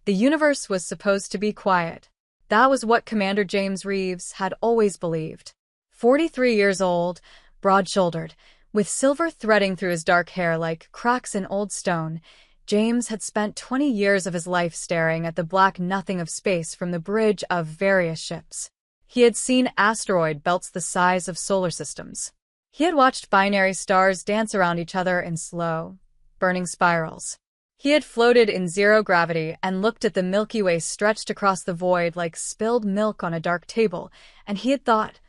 The universe was supposed to be quiet. That was what Commander James Reeves had always believed. 43 years old, broad-shouldered, with silver threading through his dark hair like cracks in old stone, James had spent 20 years of his life staring at the black nothing of space from the bridge of various ships. He had seen asteroid belts the size of solar systems. He had watched binary stars dance around each other in slow, burning spirals. He had floated in zero gravity and looked at the Milky Way stretched across the void like spilled milk on a dark table, and he had thought,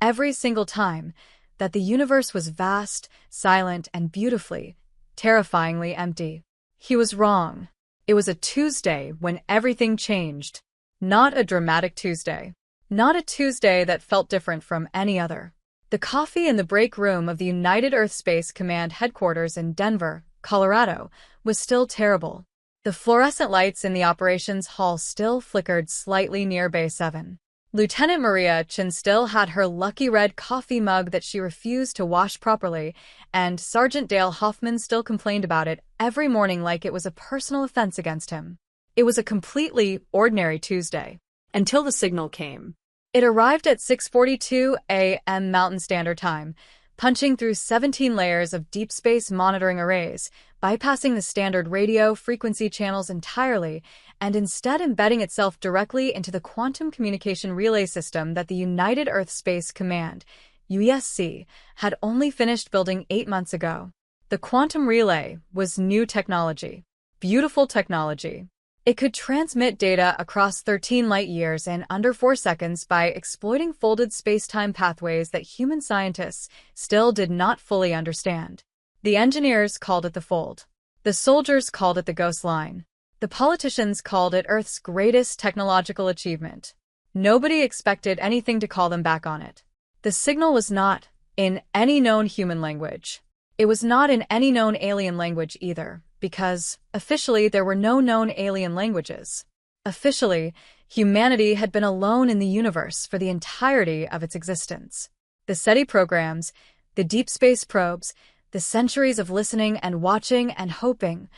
every single time, that the universe was vast, silent, and beautifully, terrifyingly empty. He was wrong. It was a Tuesday when everything changed. Not a dramatic Tuesday. Not a Tuesday that felt different from any other. The coffee in the break room of the United Earth Space Command headquarters in Denver, Colorado, was still terrible. The fluorescent lights in the operations hall still flickered slightly near Bay 7. Lieutenant Maria Chin still had her lucky red coffee mug that she refused to wash properly, and Sergeant Dale Hoffman still complained about it every morning like it was a personal offense against him. It was a completely ordinary Tuesday. Until the signal came. It arrived at 6:42 a.m. Mountain Standard Time, punching through 17 layers of deep space monitoring arrays, bypassing the standard radio frequency channels entirely, and instead embedding itself directly into the quantum communication relay system that the United Earth Space Command, UESC, had only finished building 8 months ago. The quantum relay was new technology. Beautiful technology. It could transmit data across 13 light-years in under 4 seconds by exploiting folded spacetime pathways that human scientists still did not fully understand. The engineers called it the fold. The soldiers called it the ghost line. The politicians called it Earth's greatest technological achievement. Nobody expected anything to call them back on it. The signal was not in any known human language. It was not in any known alien language either, because, officially, there were no known alien languages. Officially, humanity had been alone in the universe for the entirety of its existence. The SETI programs, the deep space probes, the centuries of listening and watching and hoping,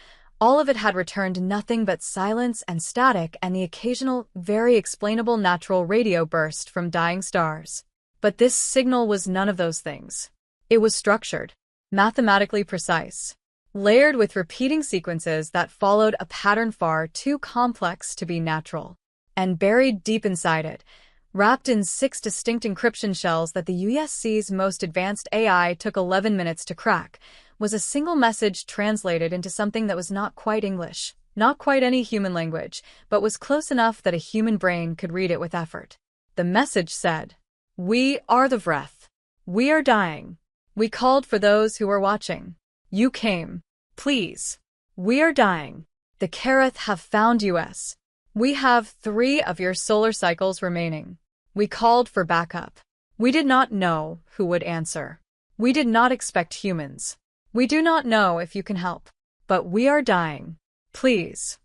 all of it had returned nothing but silence and static and the occasional, very explainable natural radio burst from dying stars. But this signal was none of those things. It was structured, mathematically precise, layered with repeating sequences that followed a pattern far too complex to be natural. And buried deep inside it, wrapped in 6 distinct encryption shells that the UESC's most advanced AI took 11 minutes to crack, was a single message translated into something that was not quite English, not quite any human language, but was close enough that a human brain could read it with effort. The message said, "We are the Vreth. We are dying. We called for those who were watching. You came. Please. We are dying. The Kareth have found us. We have 3 of your solar cycles remaining. We called for backup. We did not know who would answer. We did not expect humans. We do not know if you can help. But we are dying. Please."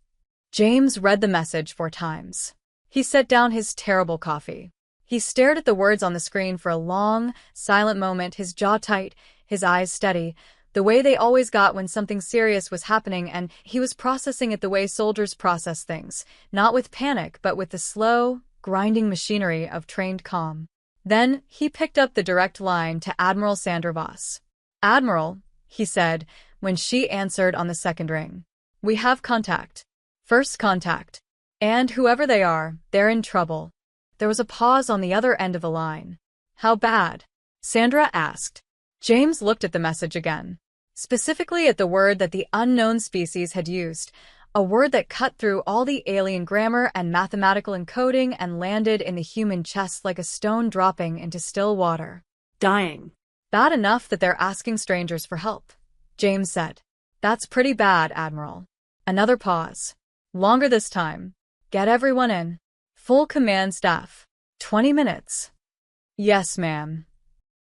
James read the message 4 times. He set down his terrible coffee. He stared at the words on the screen for a long, silent moment, his jaw tight, his eyes steady, the way they always got when something serious was happening, and he was processing it the way soldiers process things, not with panic but with the slow, grinding machinery of trained calm. Then he picked up the direct line to Admiral Sandra Voss. "Admiral," he said, when she answered on the second ring. "We have contact. First contact. And whoever they are, they're in trouble." There was a pause on the other end of the line. "How bad?" Sandra asked. James looked at the message again. Specifically at the word that the unknown species had used, a word that cut through all the alien grammar and mathematical encoding and landed in the human chest like a stone dropping into still water. "Dying." "Bad enough that they're asking strangers for help," James said. "That's pretty bad, Admiral." Another pause. Longer this time. "Get everyone in. Full command staff. 20 minutes. "Yes, ma'am."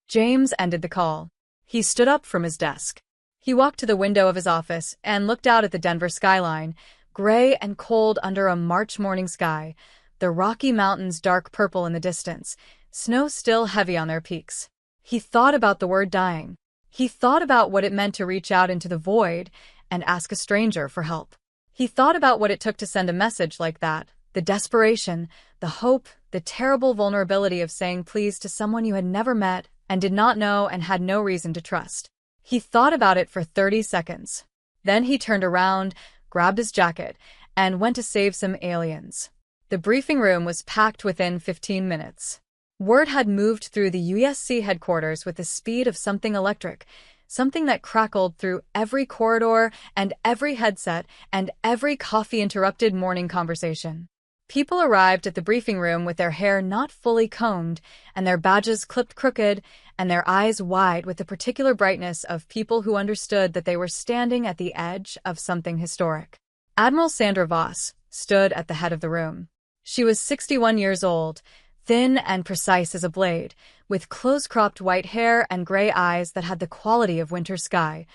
James ended the call. He stood up from his desk. He walked to the window of his office and looked out at the Denver skyline, gray and cold under a March morning sky, the Rocky Mountains dark purple in the distance, snow still heavy on their peaks. He thought about the word dying. He thought about what it meant to reach out into the void and ask a stranger for help. He thought about what it took to send a message like that, the desperation, the hope, the terrible vulnerability of saying please to someone you had never met and did not know and had no reason to trust. He thought about it for 30 seconds. Then he turned around, grabbed his jacket, and went to save some aliens. The briefing room was packed within 15 minutes. Word had moved through the USC headquarters with the speed of something electric, something that crackled through every corridor and every headset and every coffee-interrupted morning conversation. People arrived at the briefing room with their hair not fully combed and their badges clipped crooked and their eyes wide with the particular brightness of people who understood that they were standing at the edge of something historic. Admiral Sandra Voss stood at the head of the room. She was 61 years old, thin and precise as a blade, with close-cropped white hair and gray eyes that had the quality of winter sky,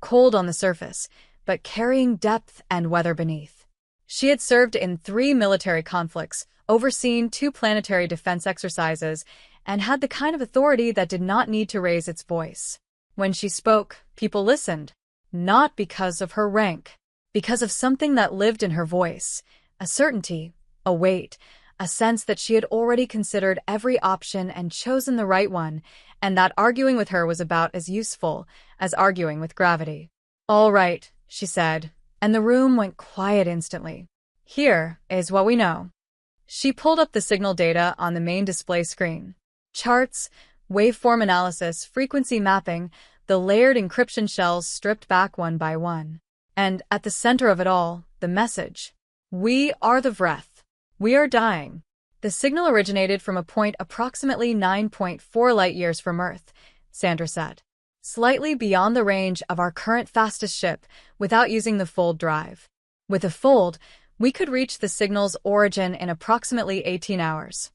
cold on the surface, but carrying depth and weather beneath. She had served in 3 military conflicts, overseen 2 planetary defense exercises, and had the kind of authority that did not need to raise its voice. When she spoke, people listened, not because of her rank, because of something that lived in her voice, a certainty, a weight, a sense that she had already considered every option and chosen the right one, and that arguing with her was about as useful as arguing with gravity. "All right," she said, and the room went quiet instantly. "Here is what we know." She pulled up the signal data on the main display screen. Charts, waveform analysis, frequency mapping, the layered encryption shells stripped back one by one. And at the center of it all, the message. "We are the Vreth. We are dying." The signal originated from a point approximately 9.4 light-years from Earth, Sandra said. "Slightly beyond the range of our current fastest ship without using the fold drive. With a fold, we could reach the signal's origin in approximately 18 hours.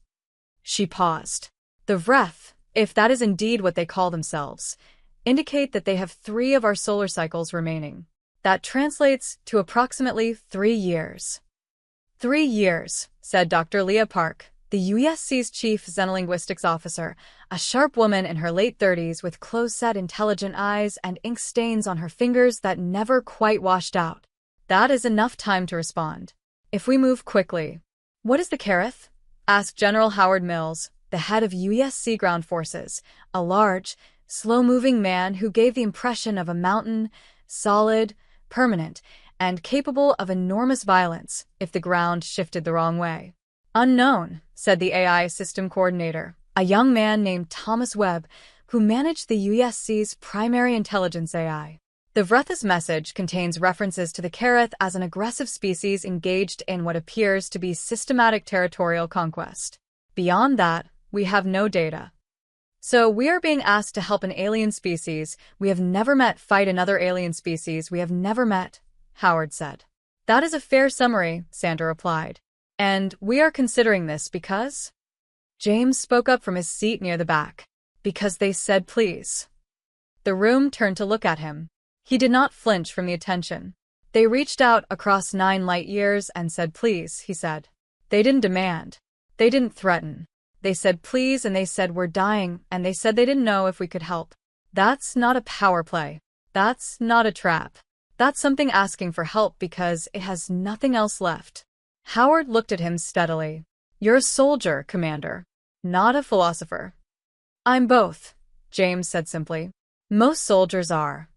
She paused. "The Vreth, if that is indeed what they call themselves, indicate that they have 3 of our solar cycles remaining. That translates to approximately 3 years. 3 years, said Dr. Leah Park, the USC's chief xenolinguistics officer, a sharp woman in her late 30s with close-set intelligent eyes and ink stains on her fingers that never quite washed out. "That is enough time to respond. If we move quickly." "What is the Kareth?" asked General Howard Mills, the head of USC Ground Forces, a large, slow-moving man who gave the impression of a mountain, solid, permanent, and capable of enormous violence if the ground shifted the wrong way. "Unknown," said the AI system coordinator, a young man named Thomas Webb, who managed the USC's primary intelligence AI. The Vreth's message contains references to the Kareth as an aggressive species engaged in what appears to be systematic territorial conquest. Beyond that, we have no data. So we are being asked to help an alien species we have never met fight another alien species we have never met, Howard said. "That is a fair summary," Sandra replied. "And we are considering this because—" James spoke up from his seat near the back. "Because they said please." The room turned to look at him. He did not flinch from the attention. "They reached out across 9 light-years and said please," he said. "They didn't demand. They didn't threaten. They said please and they said we're dying and they said they didn't know if we could help. That's not a power play. That's not a trap. That's something asking for help because it has nothing else left." Howard looked at him steadily. "You're a soldier, Commander, not a philosopher." "I'm both," James said simply. "Most soldiers are."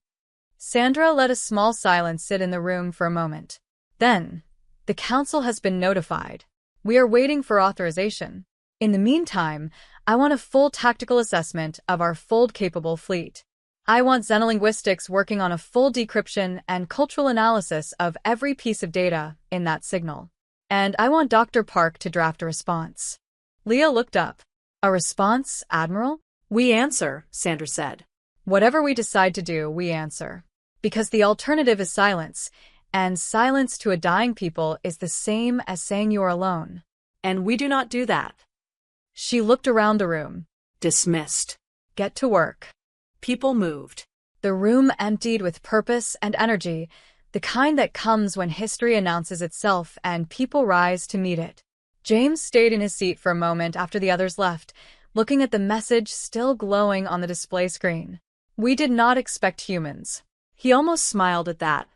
Sandra let a small silence sit in the room for a moment. Then, "The Council has been notified. We are waiting for authorization. In the meantime, I want a full tactical assessment of our fold-capable fleet. I want xenolinguistics working on a full decryption and cultural analysis of every piece of data in that signal. And I want Dr. Park to draft a response." Leah looked up. "A response, Admiral?" "We answer," Sandra said. "Whatever we decide to do, we answer. Because the alternative is silence, and silence to a dying people is the same as saying you are alone. And we do not do that." She looked around the room. "Dismissed. Get to work." People moved. The room emptied with purpose and energy, the kind that comes when history announces itself and people rise to meet it. James stayed in his seat for a moment after the others left, looking at the message still glowing on the display screen. "We did not expect humans." He almost smiled at that.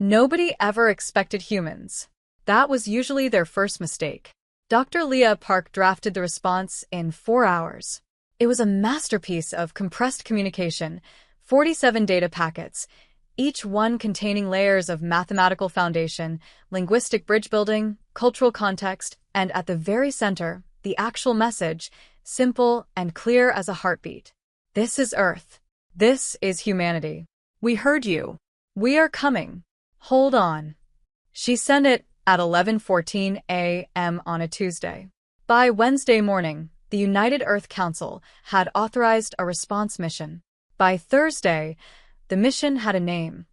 Nobody ever expected humans. That was usually their first mistake. Dr. Leah Park drafted the response in 4 hours. It was a masterpiece of compressed communication, 47 data packets, each one containing layers of mathematical foundation, linguistic bridge building, cultural context, and at the very center, the actual message, simple and clear as a heartbeat. This is Earth. This is humanity. We heard you. We are coming. Hold on. She sent it at 11:14 a.m. on a Tuesday. By Wednesday morning, the United Earth Council had authorized a response mission. By Thursday, the mission had a name,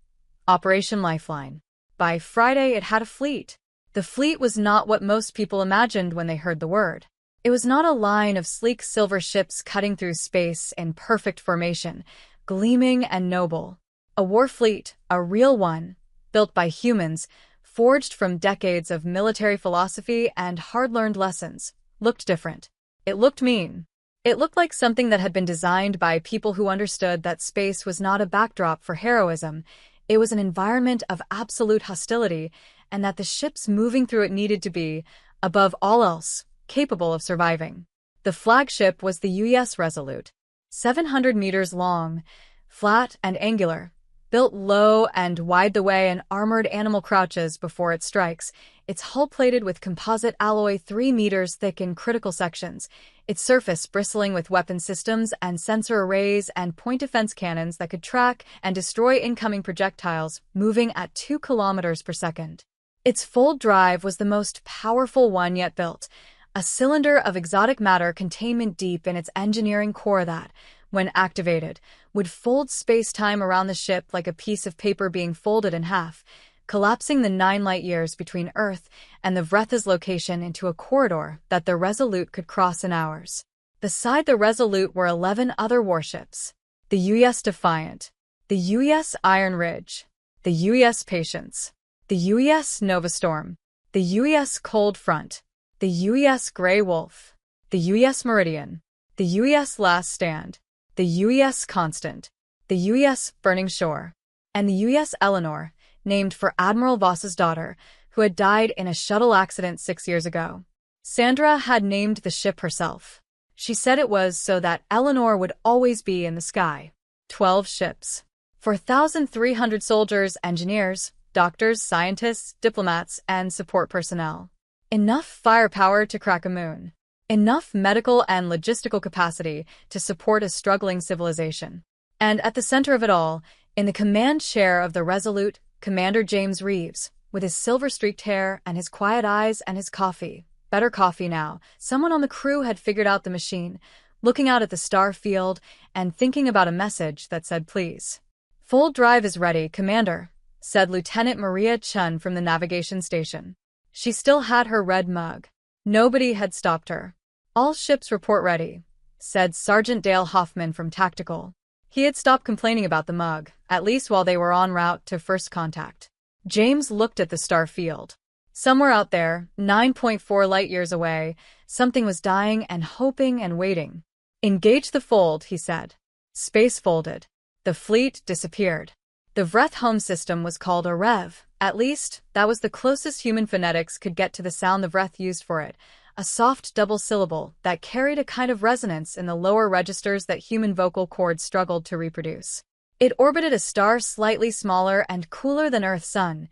Operation Lifeline. By Friday, it had a fleet. The fleet was not what most people imagined when they heard the word. It was not a line of sleek silver ships cutting through space in perfect formation, gleaming and noble. A war fleet, a real one, built by humans, forged from decades of military philosophy and hard-learned lessons, looked different. It looked mean. It looked like something that had been designed by people who understood that space was not a backdrop for heroism, it was an environment of absolute hostility, and that the ships moving through it needed to be, above all else, capable of surviving. The flagship was the U.S. Resolute, 700 meters long, flat and angular, built low and wide the way an armored animal crouches before it strikes, its hull plated with composite alloy 3 meters thick in critical sections, its surface bristling with weapon systems and sensor arrays and point defense cannons that could track and destroy incoming projectiles moving at 2 kilometers per second. Its fold drive was the most powerful one yet built, a cylinder of exotic matter containment deep in its engineering core that, when activated, would fold space-time around the ship like a piece of paper being folded in half, collapsing the 9 light-years between Earth and the Vretha's location into a corridor that the Resolute could cross in hours. Beside the Resolute were 11 other warships. The U.S. Defiant, the U.S. Iron Ridge, the U.S. Patience, the U.S. Nova Storm, the U.S. Cold Front, the U.S. Grey Wolf, the U.S. Meridian, the U.S. Last Stand, the U.S. Constant, the U.S. Burning Shore, and the U.S. Eleanor, named for Admiral Voss's daughter, who had died in a shuttle accident 6 years ago. Sandra had named the ship herself. She said it was so that Eleanor would always be in the sky. 12 ships. 4,300 soldiers, engineers, doctors, scientists, diplomats, and support personnel. Enough firepower to crack a moon. Enough medical and logistical capacity to support a struggling civilization. And at the center of it all, in the command chair of the Resolute, Commander James Reeves, with his silver-streaked hair and his quiet eyes and his coffee. Better coffee now. Someone on the crew had figured out the machine, looking out at the star field and thinking about a message that said, "Please. Fold drive is ready, Commander," said Lieutenant Maria Chun from the navigation station. She still had her red mug. Nobody had stopped her. "All ships report ready," said Sergeant Dale Hoffman from Tactical. He had stopped complaining about the mug, at least while they were en route to first contact. James looked at the star field. Somewhere out there, 9.4 light-years away, something was dying and hoping and waiting. "Engage the fold," he said. Space folded. The fleet disappeared. The Vreth home system was called a Rev. At least, that was the closest human phonetics could get to the sound the Vreth used for it, a soft double syllable that carried a kind of resonance in the lower registers that human vocal cords struggled to reproduce. It orbited a star slightly smaller and cooler than Earth's sun,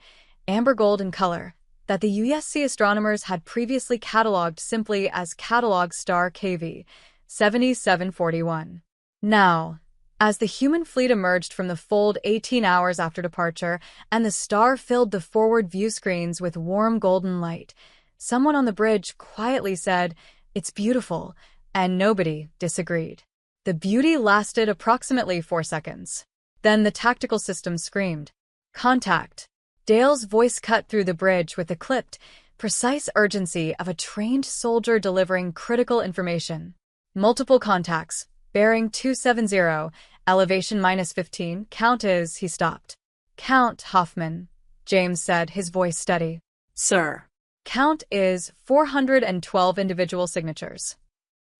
amber gold in color, that the USC astronomers had previously catalogued simply as Catalog Star KV 7741. Now, as the human fleet emerged from the fold 18 hours after departure and the star filled the forward view screens with warm golden light, someone on the bridge quietly said, "It's beautiful," and nobody disagreed. The beauty lasted approximately 4 seconds. Then the tactical system screamed, "Contact." Dale's voice cut through the bridge with the clipped, precise urgency of a trained soldier delivering critical information. "Multiple contacts. Bearing 270, elevation -15, count is," he stopped. "Count, Hoffman," James said, his voice steady. "Sir." "Count is 412 individual signatures."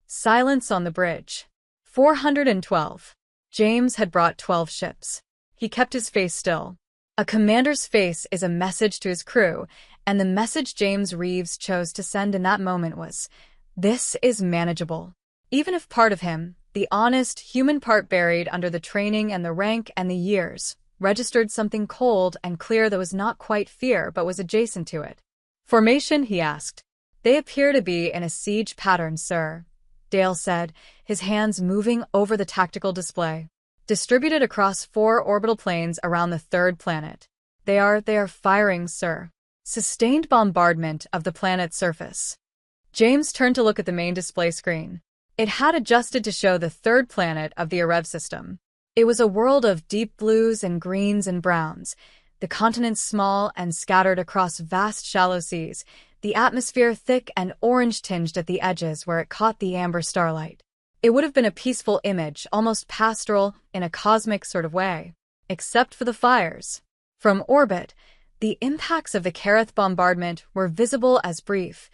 Silence on the bridge. 412. James had brought 12 ships. He kept his face still. A commander's face is a message to his crew, and the message James Reeves chose to send in that moment was, "This is manageable." Even if part of him, the honest, human part buried under the training and the rank and the years, registered something cold and clear that was not quite fear but was adjacent to it. "Formation?" he asked. "They appear to be in a siege pattern, sir," Dale said, his hands moving over the tactical display. "Distributed across 4 orbital planes around the 3rd planet. They are firing, sir. Sustained bombardment of the planet's surface." James turned to look at the main display screen. It had adjusted to show the 3rd planet of the Arev system. It was a world of deep blues and greens and browns, the continents small and scattered across vast shallow seas, the atmosphere thick and orange-tinged at the edges where it caught the amber starlight. It would have been a peaceful image, almost pastoral in a cosmic sort of way, except for the fires. From orbit, the impacts of the Kareth bombardment were visible as brief,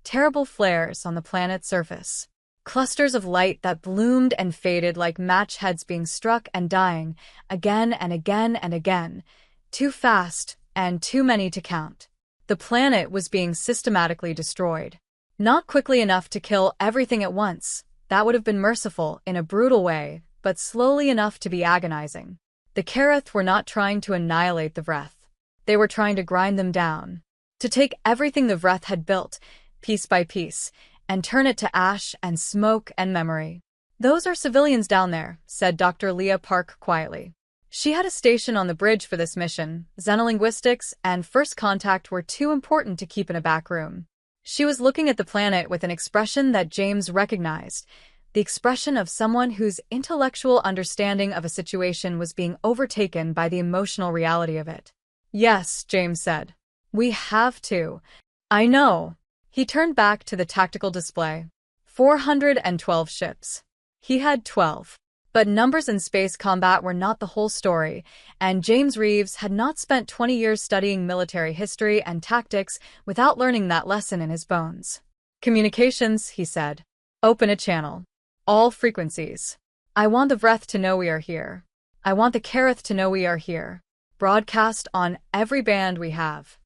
terrible flares on the planet's surface. Clusters of light that bloomed and faded like match heads being struck and dying, again and again and again, too fast and too many to count. The planet was being systematically destroyed. Not quickly enough to kill everything at once. That would have been merciful in a brutal way, but slowly enough to be agonizing. The Kareth were not trying to annihilate the Vreth. They were trying to grind them down. To take everything the Vreth had built, piece by piece, and turn it to ash and smoke and memory. "Those are civilians down there," said Dr. Leah Park quietly. She had a station on the bridge for this mission. Xenolinguistics and first contact were too important to keep in a back room. She was looking at the planet with an expression that James recognized, the expression of someone whose intellectual understanding of a situation was being overtaken by the emotional reality of it. "Yes," James said. "We have to." "I know." He turned back to the tactical display. 412 ships. He had 12. But numbers in space combat were not the whole story, and James Reeves had not spent 20 years studying military history and tactics without learning that lesson in his bones. "Communications," he said. "Open a channel. All frequencies. I want the Vreth to know we are here. I want the Kareth to know we are here. Broadcast on every band we have."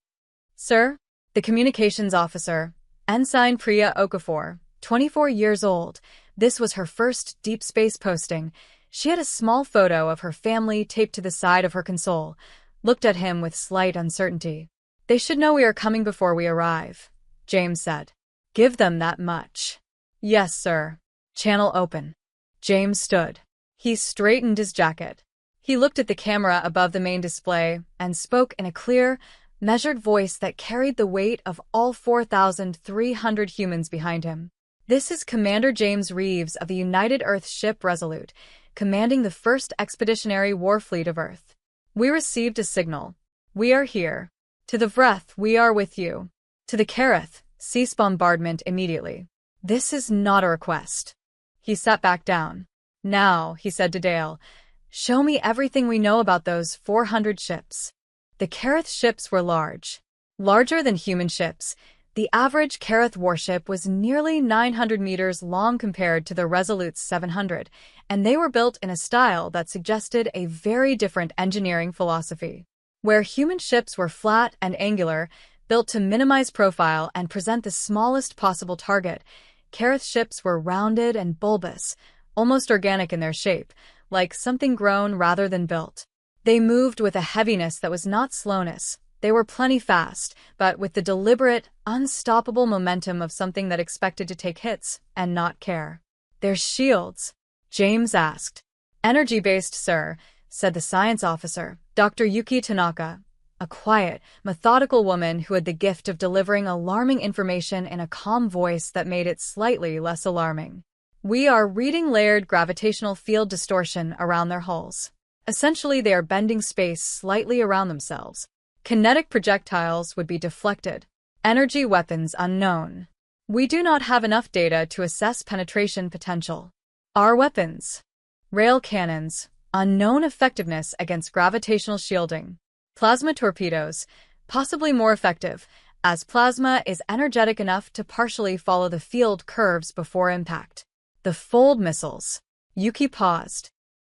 "Sir?" The communications officer, Ensign Priya Okafor, 24 years old. This was her first deep space posting. She had a small photo of her family taped to the side of her console, looked at him with slight uncertainty. "They should know we are coming before we arrive," James said. "Give them that much." "Yes, sir." "Channel open." James stood. He straightened his jacket. He looked at the camera above the main display and spoke in a clear, measured voice that carried the weight of all 4,300 humans behind him. "This is Commander James Reeves of the United Earth ship Resolute, commanding the 1st Expeditionary Warfleet of Earth. We received a signal. We are here. To the Vreth, we are with you. To the Kareth, cease bombardment immediately. This is not a request." He sat back down. "Now," he said to Dale, "show me everything we know about those 400 ships." The Kareth ships were large. Larger than human ships. The average Kareth warship was nearly 900 meters long compared to the Resolute's 700, and they were built in a style that suggested a very different engineering philosophy. Where human ships were flat and angular, built to minimize profile and present the smallest possible target, Kareth ships were rounded and bulbous, almost organic in their shape, like something grown rather than built. They moved with a heaviness that was not slowness. They were plenty fast, but with the deliberate, unstoppable momentum of something that expected to take hits and not care. "Their shields?" James asked. "Energy-based, sir," said the science officer, Dr. Yuki Tanaka, a quiet, methodical woman who had the gift of delivering alarming information in a calm voice that made it slightly less alarming. "We are reading layered gravitational field distortion around their hulls. Essentially, they are bending space slightly around themselves. Kinetic projectiles would be deflected. Energy weapons unknown. We do not have enough data to assess penetration potential. Our weapons. Rail cannons, unknown effectiveness against gravitational shielding. Plasma torpedoes, possibly more effective, as plasma is energetic enough to partially follow the field curves before impact. The fold missiles." Yuki paused.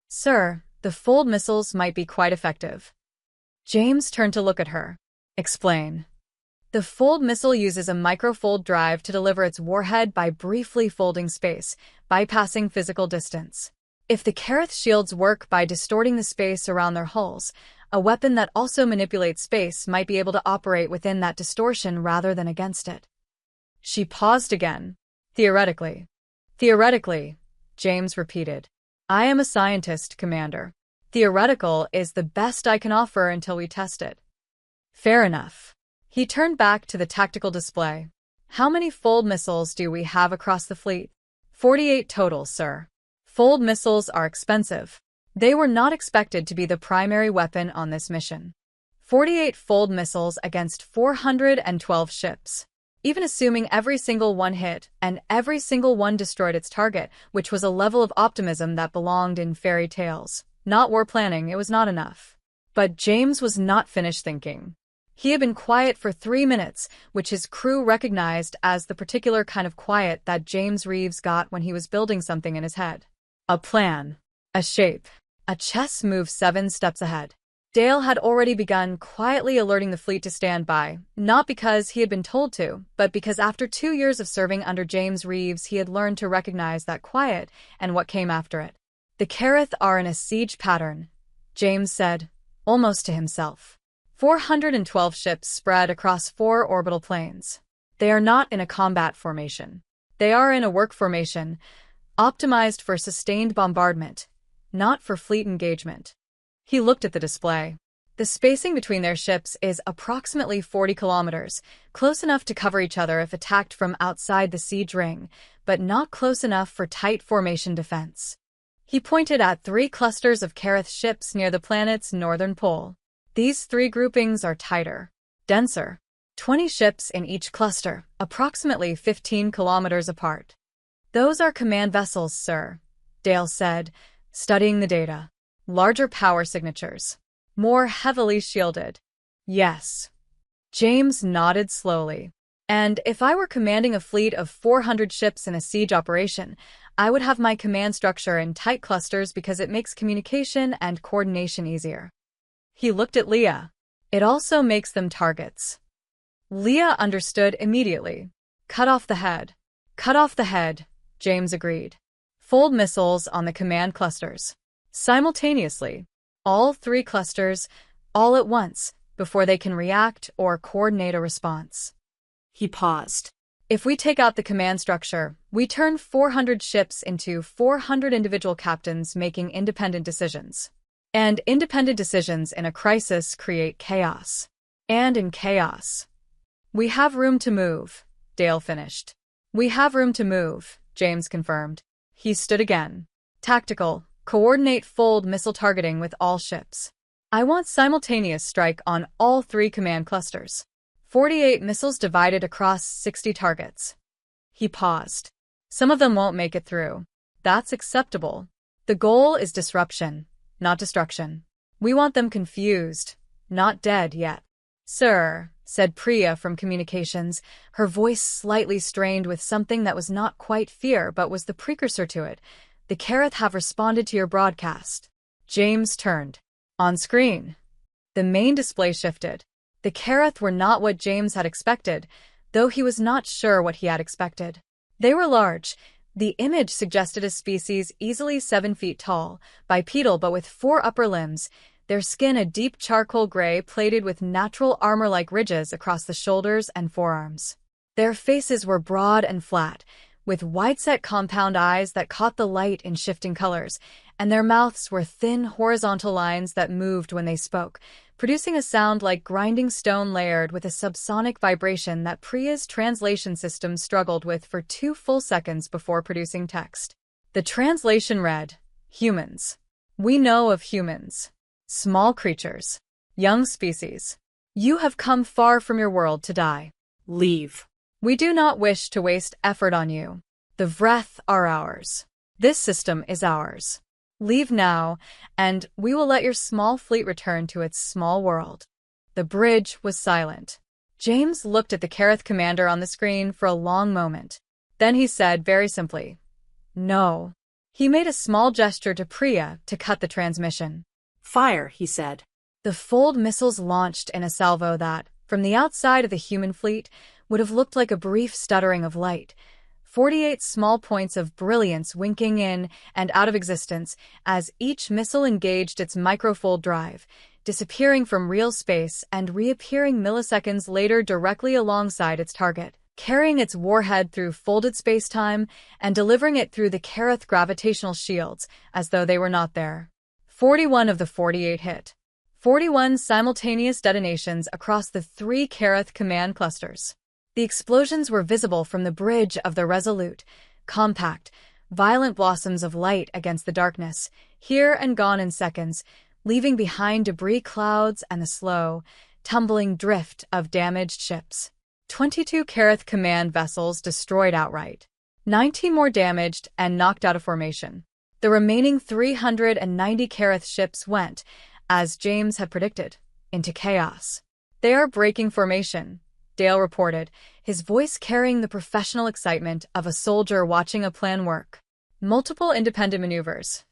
"Sir, the fold missiles might be quite effective." James turned to look at her. Explain. The fold missile uses a microfold drive to deliver its warhead by briefly folding space, bypassing physical distance. If the Kareth shields work by distorting the space around their hulls, a weapon that also manipulates space might be able to operate within that distortion rather than against it. She paused again. Theoretically. Theoretically, James repeated. I am a scientist, Commander. Theoretical is the best I can offer until we test it. Fair enough. He turned back to the tactical display. How many fold missiles do we have across the fleet? 48 total, sir. Fold missiles are expensive. They were not expected to be the primary weapon on this mission. 48 fold missiles against 412 ships. Even assuming every single one hit and every single one destroyed its target, which was a level of optimism that belonged in fairy tales. Not war planning, it was not enough. But James was not finished thinking. He had been quiet for 3 minutes, which his crew recognized as the particular kind of quiet that James Reeves got when he was building something in his head. A plan. A shape. A chess move 7 steps ahead. Dale had already begun quietly alerting the fleet to stand by, not because he had been told to, but because after 2 years of serving under James Reeves he had learned to recognize that quiet and what came after it. The Kareth are in a siege pattern, James said, almost to himself. 412 ships spread across 4 orbital planes. They are not in a combat formation. They are in a work formation, optimized for sustained bombardment, not for fleet engagement. He looked at the display. The spacing between their ships is approximately 40 kilometers, close enough to cover each other if attacked from outside the siege ring, but not close enough for tight formation defense. He pointed at 3 clusters of Kareth ships near the planet's northern pole. These 3 groupings are tighter, denser. 20 ships in each cluster, approximately 15 kilometers apart. Those are command vessels, sir, Dale said, studying the data. Larger power signatures. More heavily shielded. Yes. James nodded slowly. And if I were commanding a fleet of 400 ships in a siege operation, I would have my command structure in tight clusters because it makes communication and coordination easier. He looked at Leah. It also makes them targets. Leah understood immediately. Cut off the head. Cut off the head, James agreed. Fold missiles on the command clusters. Simultaneously. All 3 clusters, all at once, before they can react or coordinate a response. He paused. If we take out the command structure, we turn 400 ships into 400 individual captains making independent decisions. And independent decisions in a crisis create chaos. And in chaos. We have room to move, Dale finished. We have room to move, James confirmed. He stood again. Tactical, coordinate fold missile targeting with all ships. I want simultaneous strike on all 3 command clusters. 48 missiles divided across 60 targets. He paused. Some of them won't make it through. That's acceptable. The goal is disruption, not destruction. We want them confused, not dead yet. Sir, said Priya from communications, her voice slightly strained with something that was not quite fear but was the precursor to it. The Kareth have responded to your broadcast. James turned. On screen. The main display shifted. The Kareth were not what James had expected, though he was not sure what he had expected. They were large. The image suggested a species easily 7 feet tall, bipedal but with 4 upper limbs, their skin a deep charcoal gray plated with natural armor-like ridges across the shoulders and forearms. Their faces were broad and flat, with wide-set compound eyes that caught the light in shifting colors, and their mouths were thin horizontal lines that moved when they spoke, producing a sound like grinding stone layered with a subsonic vibration that Priya's translation system struggled with for 2 full seconds before producing text. The translation read, Humans. We know of humans. Small creatures. Young species. You have come far from your world to die. Leave. We do not wish to waste effort on you. The Vreth are ours. This system is ours. Leave now, and we will let your small fleet return to its small world. The bridge was silent. James looked at the Kareth commander on the screen for a long moment. Then he said very simply, No. He made a small gesture to Priya to cut the transmission. Fire, he said. The fold missiles launched in a salvo that, from the outside of the human fleet, would have looked like a brief stuttering of light. 48 small points of brilliance winking in and out of existence as each missile engaged its microfold drive, disappearing from real space and reappearing milliseconds later directly alongside its target, carrying its warhead through folded spacetime and delivering it through the Kareth gravitational shields as though they were not there. 41 of the 48 hit. 41 simultaneous detonations across the 3 Kareth command clusters. The explosions were visible from the bridge of the Resolute, compact, violent blossoms of light against the darkness, here and gone in seconds, leaving behind debris clouds and the slow, tumbling drift of damaged ships. 22 Kareth command vessels destroyed outright. 19 more damaged and knocked out of formation. The remaining 390 Kareth ships went, as James had predicted, into chaos. "They are breaking formation," Dale reported, his voice carrying the professional excitement of a soldier watching a plan work. "Multiple independent maneuvers.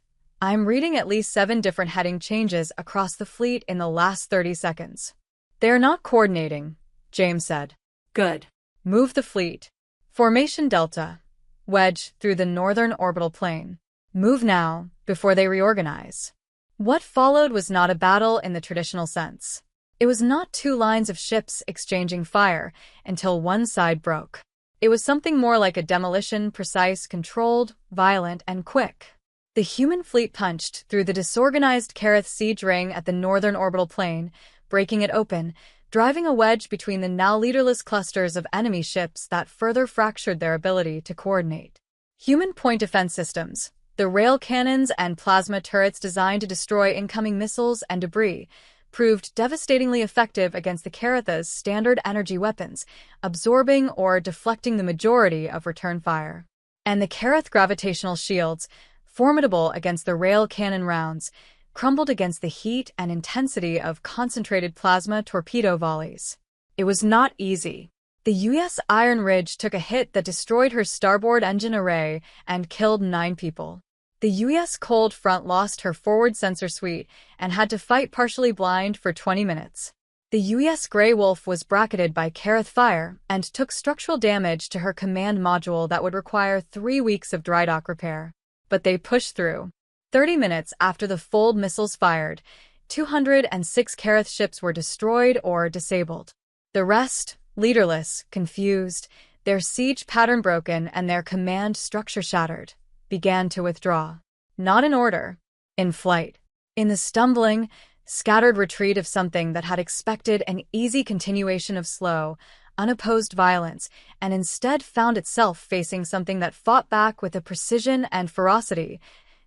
I'm reading at least 7 different heading changes across the fleet in the last 30 seconds. They are not coordinating," James said. "Good. Move the fleet. Formation Delta. Wedge through the northern orbital plane. Move now, before they reorganize." What followed was not a battle in the traditional sense. It was not 2 lines of ships exchanging fire until one side broke. It was something more like a demolition, precise, controlled, violent, and quick. The human fleet punched through the disorganized Kareth siege ring at the northern orbital plane, breaking it open, driving a wedge between the now leaderless clusters of enemy ships that further fractured their ability to coordinate. Human point defense systems, the rail cannons and plasma turrets designed to destroy incoming missiles and debris, proved devastatingly effective against the Kareth's standard energy weapons, absorbing or deflecting the majority of return fire. And the Kareth gravitational shields, formidable against the rail cannon rounds, crumbled against the heat and intensity of concentrated plasma torpedo volleys. It was not easy. The U.S. Iron Ridge took a hit that destroyed her starboard engine array and killed 9 people. The U.S. Cold Front lost her forward sensor suite and had to fight partially blind for 20 minutes. The U.S. Grey Wolf was bracketed by Kareth fire and took structural damage to her command module that would require 3 weeks of dry dock repair. But they pushed through. 30 minutes after the fold missiles fired, 206 Kareth ships were destroyed or disabled. The rest, leaderless, confused, their siege pattern broken and their command structure shattered, began to withdraw. Not in order, in flight. In the stumbling, scattered retreat of something that had expected an easy continuation of slow, unopposed violence, and instead found itself facing something that fought back with a precision and ferocity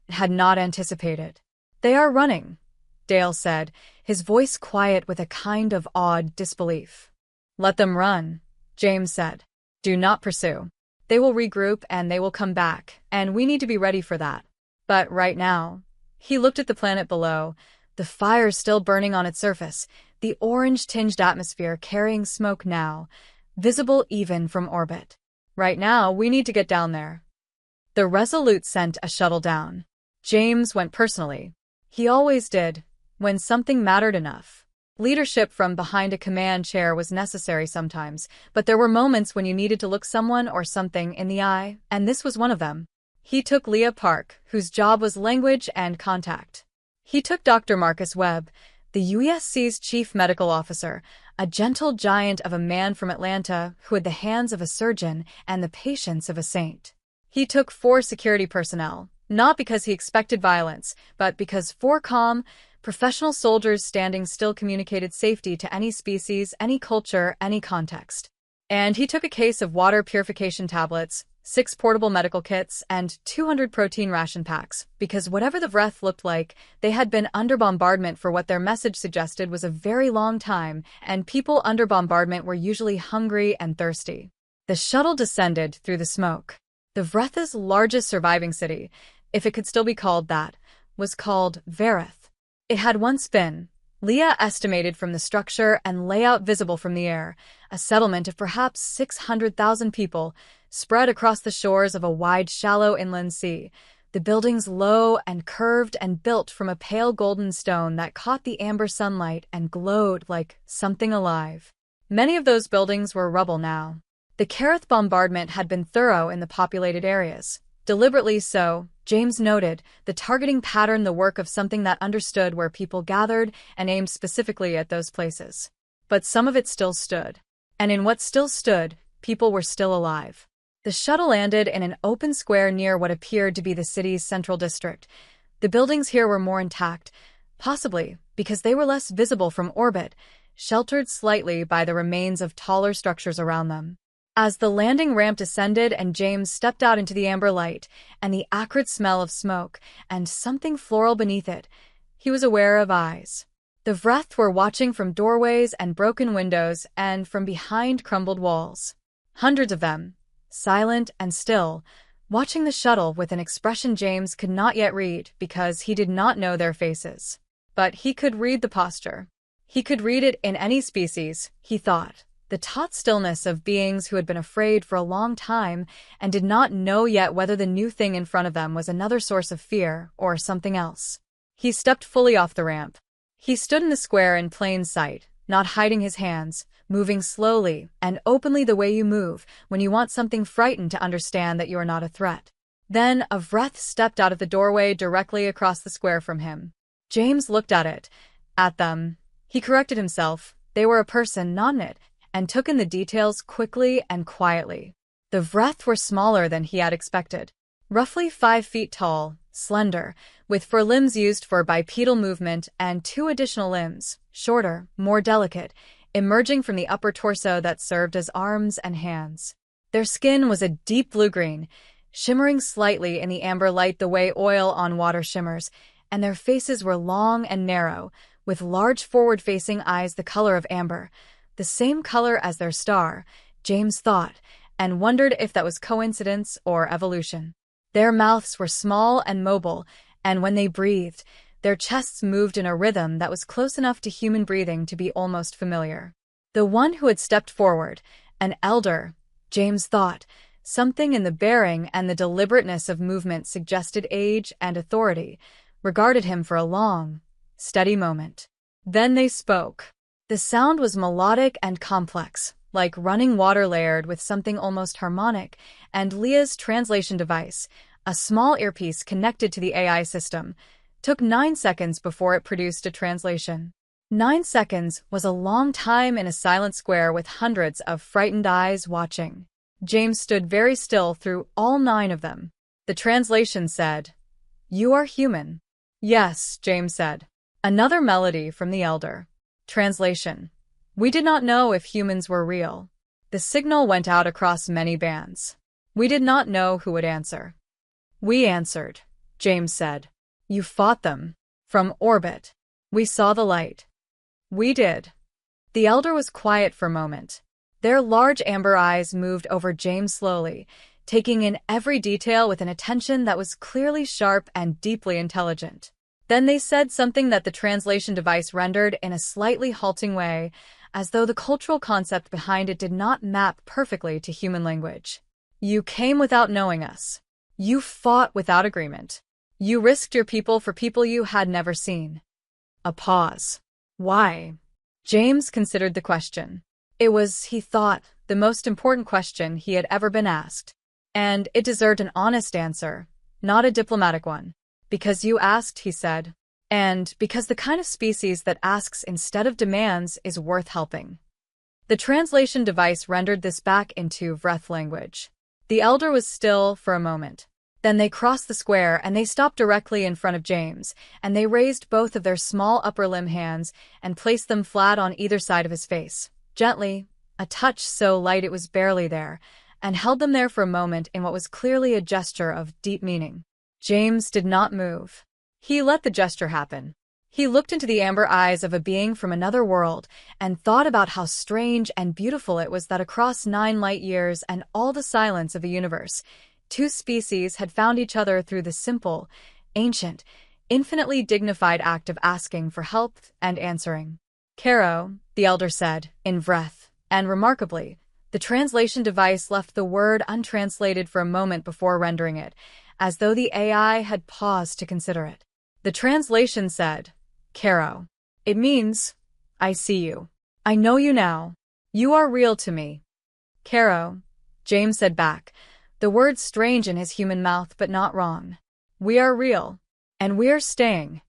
it had not anticipated. "They are running," Dale said, his voice quiet with a kind of awed disbelief. "Let them run," James said. "Do not pursue. They will regroup and they will come back, and we need to be ready for that. But right now," he looked at the planet below, the fire still burning on its surface, the orange-tinged atmosphere carrying smoke now, visible even from orbit. "Right now, we need to get down there." The Resolute sent a shuttle down. James went personally. He always did, when something mattered enough. Leadership from behind a command chair was necessary sometimes, but there were moments when you needed to look someone or something in the eye, and this was one of them. He took Leah Park, whose job was language and contact. He took Dr. Marcus Webb, the USC's chief medical officer, a gentle giant of a man from Atlanta who had the hands of a surgeon and the patience of a saint. He took 4 security personnel, not because he expected violence, but because 4 calm, professional soldiers standing still communicated safety to any species, any culture, any context. And he took a case of water purification tablets, 6 portable medical kits, and 200 protein ration packs, because whatever the breath looked like, they had been under bombardment for what their message suggested was a very long time, and people under bombardment were usually hungry and thirsty. The shuttle descended through the smoke. The Vretha's largest surviving city, if it could still be called that, was called Vareth. It had once been, Leah estimated from the structure and layout visible from the air, a settlement of perhaps 600,000 people, spread across the shores of a wide, shallow inland sea, the buildings low and curved and built from a pale golden stone that caught the amber sunlight and glowed like something alive. Many of those buildings were rubble now. The Kareth bombardment had been thorough in the populated areas. Deliberately so, James noted, the targeting pattern the work of something that understood where people gathered and aimed specifically at those places. But some of it still stood. And in what still stood, people were still alive. The shuttle landed in an open square near what appeared to be the city's central district. The buildings here were more intact, possibly because they were less visible from orbit, sheltered slightly by the remains of taller structures around them. As the landing ramp descended and James stepped out into the amber light and the acrid smell of smoke and something floral beneath it, he was aware of eyes. The Vreth were watching from doorways and broken windows and from behind crumbled walls. Hundreds of them, silent and still, watching the shuttle with an expression James could not yet read because he did not know their faces. But he could read the posture. He could read it in any species, he thought. The taut stillness of beings who had been afraid for a long time and did not know yet whether the new thing in front of them was another source of fear or something else. He stepped fully off the ramp. He stood in the square in plain sight, not hiding his hands, moving slowly and openly the way you move when you want something frightened to understand that you are not a threat. Then a Vreth stepped out of the doorway directly across the square from him. James looked at them. He corrected himself. They were a person, not it, and took in the details quickly and quietly. The Vreth were smaller than he had expected. Roughly 5 feet tall, slender, with 4 limbs used for bipedal movement and 2 additional limbs, shorter, more delicate, emerging from the upper torso that served as arms and hands. Their skin was a deep blue-green, shimmering slightly in the amber light the way oil on water shimmers, and their faces were long and narrow, with large forward-facing eyes the color of amber, the same color as their star, James thought, and wondered if that was coincidence or evolution. Their mouths were small and mobile, and when they breathed, their chests moved in a rhythm that was close enough to human breathing to be almost familiar. The one who had stepped forward, an elder, James thought, something in the bearing and the deliberateness of movement suggested age and authority, regarded him for a long, steady moment. Then they spoke. The sound was melodic and complex, like running water layered with something almost harmonic, and Leah's translation device, a small earpiece connected to the AI system, took 9 seconds before it produced a translation. 9 seconds was a long time in a silent square with hundreds of frightened eyes watching. James stood very still through all 9 of them. The translation said, "You are human." "Yes," James said. Another melody from the elder. Translation: "We did not know if humans were real." The signal went out across many bands. "We did not know who would answer." "We answered," James said. "You fought them. From orbit. We saw the light." "We did." The elder was quiet for a moment. Their large amber eyes moved over James slowly, taking in every detail with an attention that was clearly sharp and deeply intelligent. Then they said something that the translation device rendered in a slightly halting way, as though the cultural concept behind it did not map perfectly to human language. "You came without knowing us. You fought without agreement. You risked your people for people you had never seen." A pause. Why? James considered the question. It was, he thought, the most important question he had ever been asked. And it deserved an honest answer, not a diplomatic one. "Because you asked," he said. "And because the kind of species that asks instead of demands is worth helping." The translation device rendered this back into Vreth language. The elder was still for a moment. Then they crossed the square and they stopped directly in front of James, and they raised both of their small upper limb hands and placed them flat on either side of his face, gently, a touch so light it was barely there, and held them there for a moment in what was clearly a gesture of deep meaning. James did not move. He let the gesture happen. He looked into the amber eyes of a being from another world and thought about how strange and beautiful it was that across 9 light years and all the silence of the universe, 2 species had found each other through the simple, ancient, infinitely dignified act of asking for help and answering. "Caro," the elder said, in Vreth, and remarkably, the translation device left the word untranslated for a moment before rendering it, as though the AI had paused to consider it. The translation said, "Caro." It means, "I see you. I know you now. You are real to me." "Caro," James said back, the words strange in his human mouth but not wrong. "We are real. And we're staying."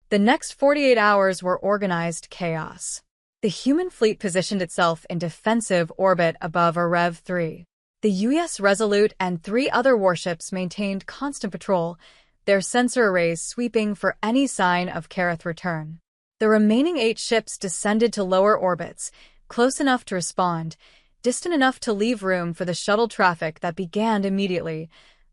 The next 48 hours were organized chaos. The human fleet positioned itself in defensive orbit above Rev 3. The U.S. Resolute and 3 other warships maintained constant patrol, their sensor arrays sweeping for any sign of Kareth return. The remaining 8 ships descended to lower orbits, close enough to respond, distant enough to leave room for the shuttle traffic that began immediately,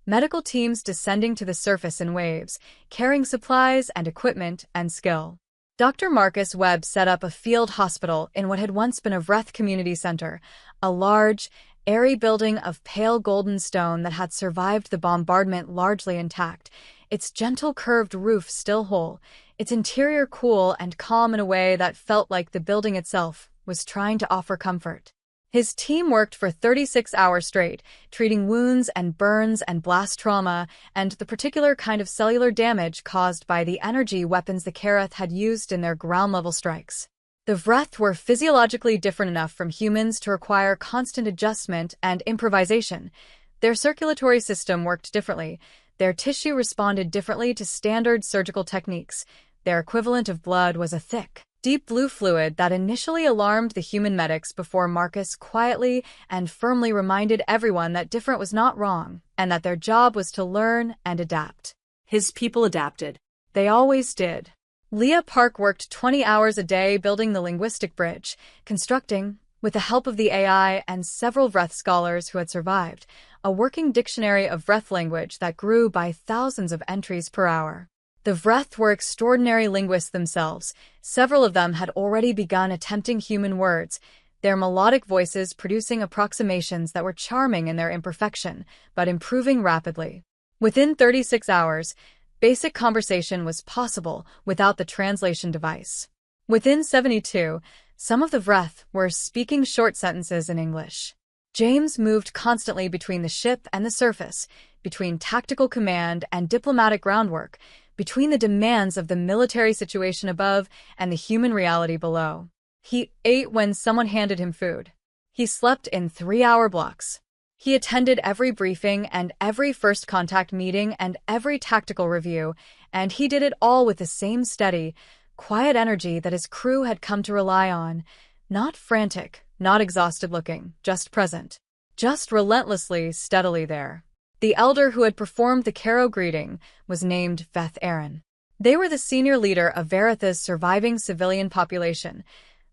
medical teams descending to the surface in waves, carrying supplies and equipment and skill. Dr. Marcus Webb set up a field hospital in what had once been a Vreth community center, a large, airy building of pale golden stone that had survived the bombardment largely intact, its gentle curved roof still whole, its interior cool and calm in a way that felt like the building itself was trying to offer comfort. His team worked for 36 hours straight, treating wounds and burns and blast trauma and the particular kind of cellular damage caused by the energy weapons the Kareth had used in their ground-level strikes. The Vreth were physiologically different enough from humans to require constant adjustment and improvisation. Their circulatory system worked differently. Their tissue responded differently to standard surgical techniques. Their equivalent of blood was a thick, deep blue fluid that initially alarmed the human medics before Marcus quietly and firmly reminded everyone that different was not wrong and that their job was to learn and adapt. His people adapted. They always did. Leah Park worked 20 hours a day building the linguistic bridge, constructing, with the help of the AI and several Vreth scholars who had survived, a working dictionary of Vreth language that grew by thousands of entries per hour. The Vreth were extraordinary linguists themselves. Several of them had already begun attempting human words, their melodic voices producing approximations that were charming in their imperfection, but improving rapidly. Within 36 hours, basic conversation was possible without the translation device. Within 72, some of the Vreth were speaking short sentences in English. James moved constantly between the ship and the surface, between tactical command and diplomatic groundwork, between the demands of the military situation above and the human reality below. He ate when someone handed him food. He slept in 3-hour blocks. He attended every briefing and every first contact meeting and every tactical review, and he did it all with the same steady, quiet energy that his crew had come to rely on. Not frantic, not exhausted-looking, just present. Just relentlessly, steadily there. The elder who had performed the Caro greeting was named Veth Aaron. They were the senior leader of Varetha's surviving civilian population.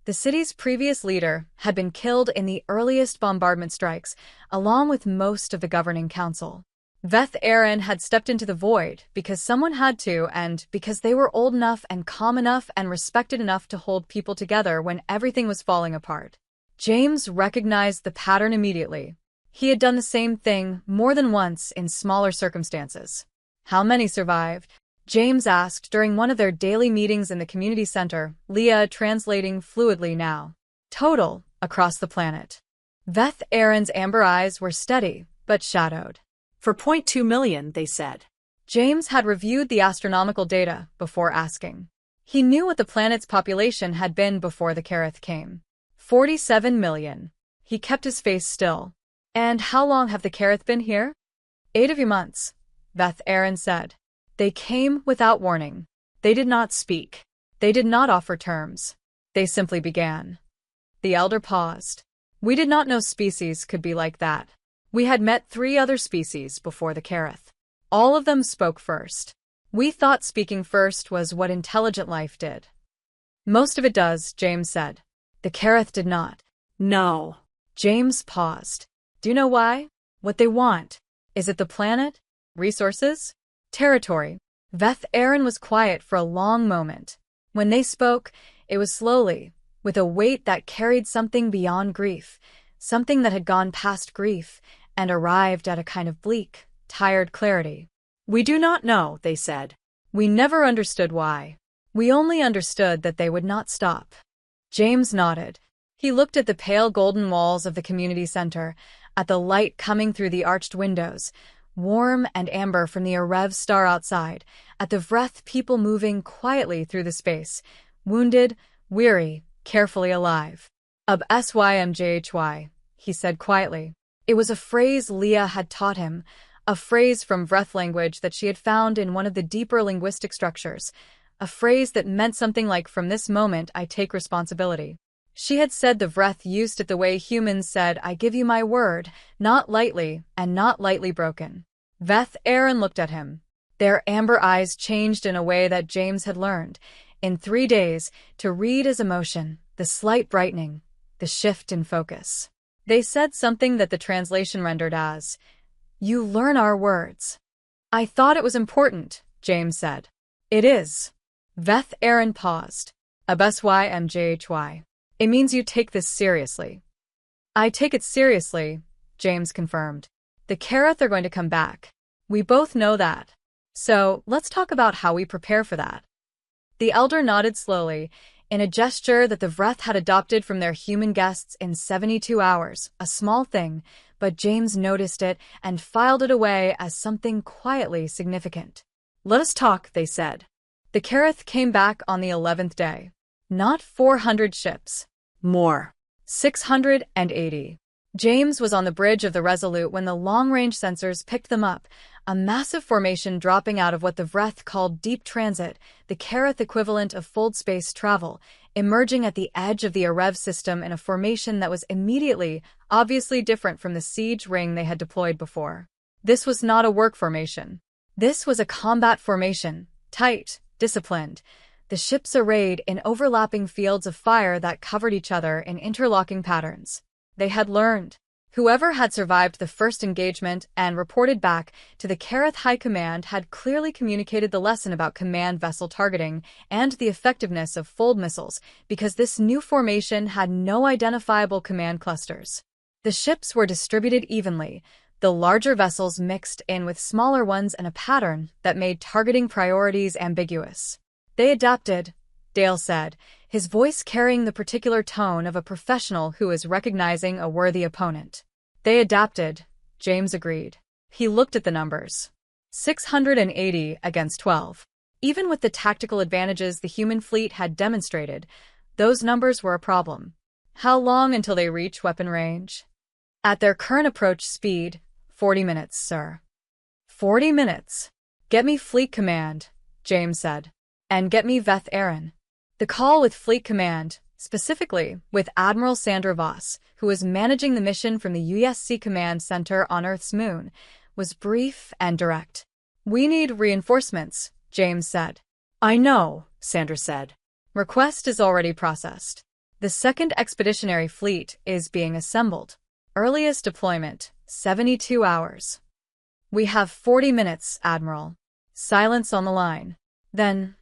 The city's previous leader had been killed in the earliest bombardment strikes, along with most of the governing council. Veth Aaron had stepped into the void because someone had to and because they were old enough and calm enough and respected enough to hold people together when everything was falling apart. James recognized the pattern immediately. He had done the same thing more than once in smaller circumstances. How many survived? James asked during one of their daily meetings in the community center, Leah translating fluidly now. Total, across the planet. Veth Aaron's amber eyes were steady, but shadowed. For 0.2 million, they said. James had reviewed the astronomical data before asking. He knew what the planet's population had been before the Kareth came. 47 million. He kept his face still. And how long have the Kareth been here? 8 of you months, Veth Aaron said. They came without warning. They did not speak. They did not offer terms. They simply began. The elder paused. We did not know species could be like that. We had met 3 other species before the Kareth. All of them spoke first. We thought speaking first was what intelligent life did. Most of it does, James said. The Kareth did not. No. James paused. Do you know why? What they want. Is it the planet? Resources? Territory. Veth Aaron was quiet for a long moment. When they spoke, it was slowly, with a weight that carried something beyond grief, something that had gone past grief and arrived at a kind of bleak, tired clarity. We do not know, they said. We never understood why. We only understood that they would not stop. James nodded. He looked at the pale golden walls of the community center, at the light coming through the arched windows. warm and amber from the HFY star outside, at the Vreth people moving quietly through the space, wounded, weary, carefully alive. HFY, he said quietly. It was a phrase Leah had taught him, a phrase from Vreth language that she had found in one of the deeper linguistic structures, a phrase that meant something like, "From this moment, I take responsibility." She had said the Vreth used it the way humans said, "I give you my word," not lightly and not lightly broken. Veth Aaron looked at him. Their amber eyes changed in a way that James had learned, in 3 days, to read as emotion, the slight brightening, the shift in focus. They said something that the translation rendered as, "You learn our words." "I thought it was important," James said. "It is." Veth Aaron paused. HFY. It means you take this seriously. "I take it seriously," James confirmed. "The Karath are going to come back. We both know that. So, let's talk about how we prepare for that." The elder nodded slowly, in a gesture that the Vreth had adopted from their human guests in 72 hours, a small thing, but James noticed it and filed it away as something quietly significant. "Let us talk," they said. The Karath came back on the 11th day. Not 400 ships. More. 680. James was on the bridge of the Resolute when the long-range sensors picked them up, a massive formation dropping out of what the Vreth called deep transit, the Karath equivalent of fold space travel, emerging at the edge of the HFY system in a formation that was immediately, obviously different from the siege ring they had deployed before. This was not a work formation. This was a combat formation, tight, disciplined, the ships arrayed in overlapping fields of fire that covered each other in interlocking patterns. They had learned. Whoever had survived the first engagement and reported back to the Karath High Command had clearly communicated the lesson about command vessel targeting and the effectiveness of fold missiles, because this new formation had no identifiable command clusters. The ships were distributed evenly, the larger vessels mixed in with smaller ones in a pattern that made targeting priorities ambiguous. "They adapted," Dale said, his voice carrying the particular tone of a professional who is recognizing a worthy opponent. "They adapted," James agreed. He looked at the numbers. 680 against 12. Even with the tactical advantages the human fleet had demonstrated, those numbers were a problem. How long until they reach weapon range? At their current approach speed, 40 minutes, sir. 40 minutes. "Get me Fleet Command," James said. "And get me Veth Aaron." The call with Fleet Command, specifically with Admiral Sandra Voss, who was managing the mission from the USC Command Center on Earth's moon, was brief and direct. "We need reinforcements," James said. "I know," Sandra said. "Request is already processed. The 2nd Expeditionary Fleet is being assembled. Earliest deployment, 72 hours. We have 40 minutes, Admiral." Silence on the line. Then,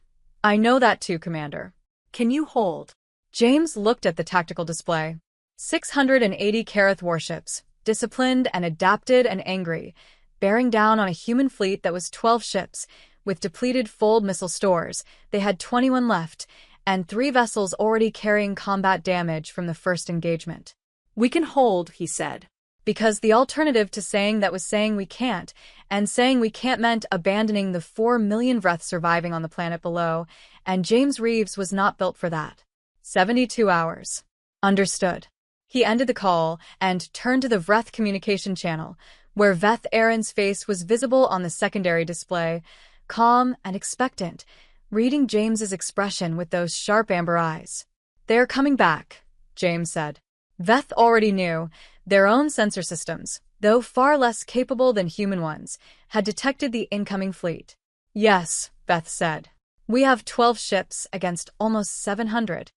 "I know that too, Commander. Can you hold?" James looked at the tactical display. 680 Karath warships, disciplined and adapted and angry, bearing down on a human fleet that was 12 ships, with depleted fold missile stores. They had 21 left, and 3 vessels already carrying combat damage from the first engagement. "We can hold," he said. Because the alternative to saying that was saying we can't, and saying we can't meant abandoning the 4 million Vreth surviving on the planet below, and James Reeves was not built for that. 72 hours. Understood. He ended the call and turned to the Vreth communication channel, where Veth Aaron's face was visible on the secondary display, calm and expectant, reading James's expression with those sharp amber eyes. "They are coming back," James said. Veth already knew. Their own sensor systems, though far less capable than human ones, had detected the incoming fleet. "Yes," Veth said. "We have 12 ships against almost 700.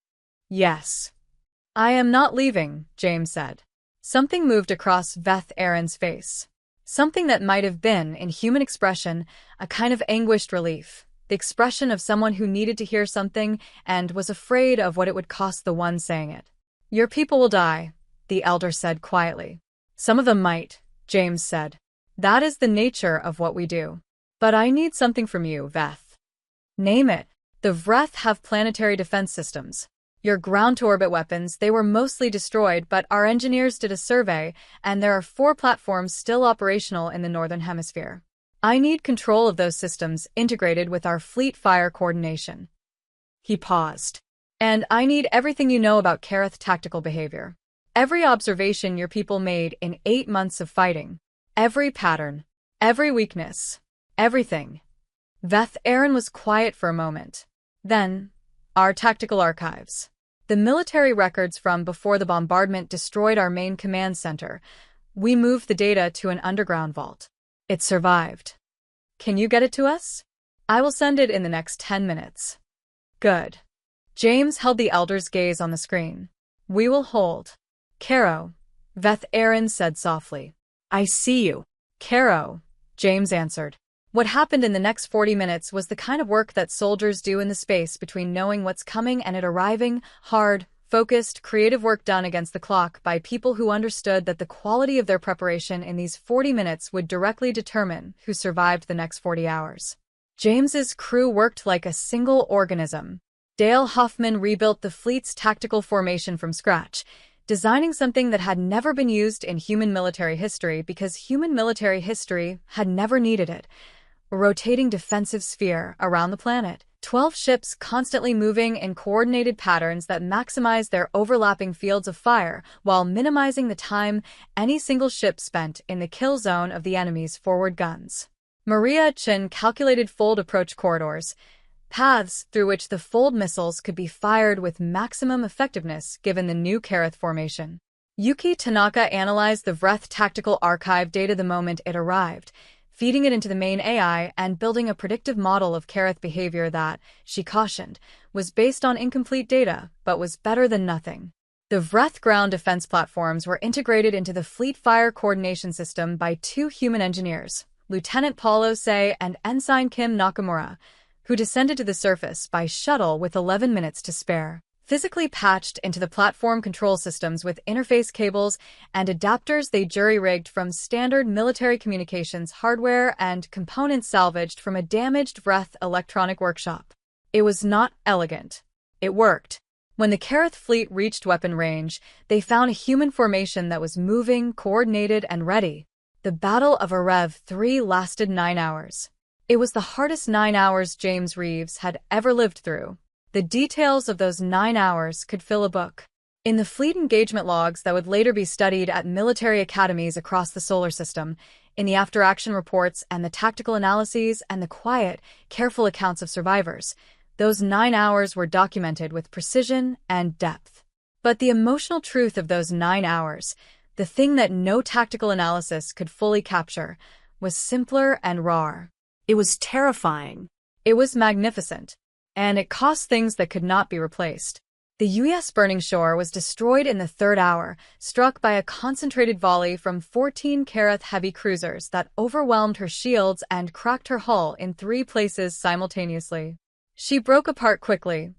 "Yes." "I am not leaving," James said. Something moved across Veth Aaron's face. Something that might have been, in human expression, a kind of anguished relief. The expression of someone who needed to hear something and was afraid of what it would cost the one saying it. "Your people will die," the elder said quietly. "Some of them might," James said. "That is the nature of what we do. But I need something from you, Veth." "Name it." "The Vreth have planetary defense systems. Your ground-to-orbit weapons, they were mostly destroyed, but our engineers did a survey, and there are 4 platforms still operational in the Northern Hemisphere. I need control of those systems integrated with our fleet fire coordination. He paused. And I need everything you know about Kareth tactical behavior. Every observation your people made in 8 months of fighting. Every pattern. Every weakness. Everything. Veth Aaron was quiet for a moment. Then, our tactical archives. The military records from before the bombardment destroyed our main command center. We moved the data to an underground vault. It survived. Can you get it to us? I will send it in the next 10 minutes. Good. James held the elder's gaze on the screen. We will hold. Caro, Veth Aaron said softly. I see you. Caro, James answered. What happened in the next 40 minutes was the kind of work that soldiers do in the space between knowing what's coming and it arriving, hard, focused, creative work done against the clock by people who understood that the quality of their preparation in these 40 minutes would directly determine who survived the next 40 hours. James's crew worked like a single organism. Dale Hoffman rebuilt the fleet's tactical formation from scratch, designing something that had never been used in human military history because human military history had never needed it. A rotating defensive sphere around the planet. 12 ships constantly moving in coordinated patterns that maximize their overlapping fields of fire while minimizing the time any single ship spent in the kill zone of the enemy's forward guns. Maria Chin calculated fold approach corridors, paths through which the fold missiles could be fired with maximum effectiveness given the new Kareth formation. Yuki Tanaka analyzed the Vreth tactical archive data the moment it arrived, feeding it into the main AI and building a predictive model of Kareth behavior that, she cautioned, was based on incomplete data, but was better than nothing. The Vreth ground defense platforms were integrated into the fleet fire coordination system by 2 human engineers, Lieutenant Paul Osei and Ensign Kim Nakamura, who descended to the surface by shuttle with 11 minutes to spare. Physically patched into the platform control systems with interface cables and adapters they jury-rigged from standard military communications hardware and components salvaged from a damaged Vreth electronic workshop. It was not elegant. It worked. When the Kareth fleet reached weapon range, they found a human formation that was moving, coordinated, and ready. The Battle of Arev 3 lasted 9 hours. It was the hardest 9 hours James Reeves had ever lived through. The details of those 9 hours could fill a book. In the fleet engagement logs that would later be studied at military academies across the solar system, in the after-action reports and the tactical analyses and the quiet, careful accounts of survivors, those 9 hours were documented with precision and depth. But the emotional truth of those 9 hours, the thing that no tactical analysis could fully capture, was simpler and raw. It was terrifying. It was magnificent. And it cost things that could not be replaced. The U.S. Burning Shore was destroyed in the 3rd hour, struck by a concentrated volley from 14 Kareth heavy cruisers that overwhelmed her shields and cracked her hull in 3 places simultaneously. She broke apart quickly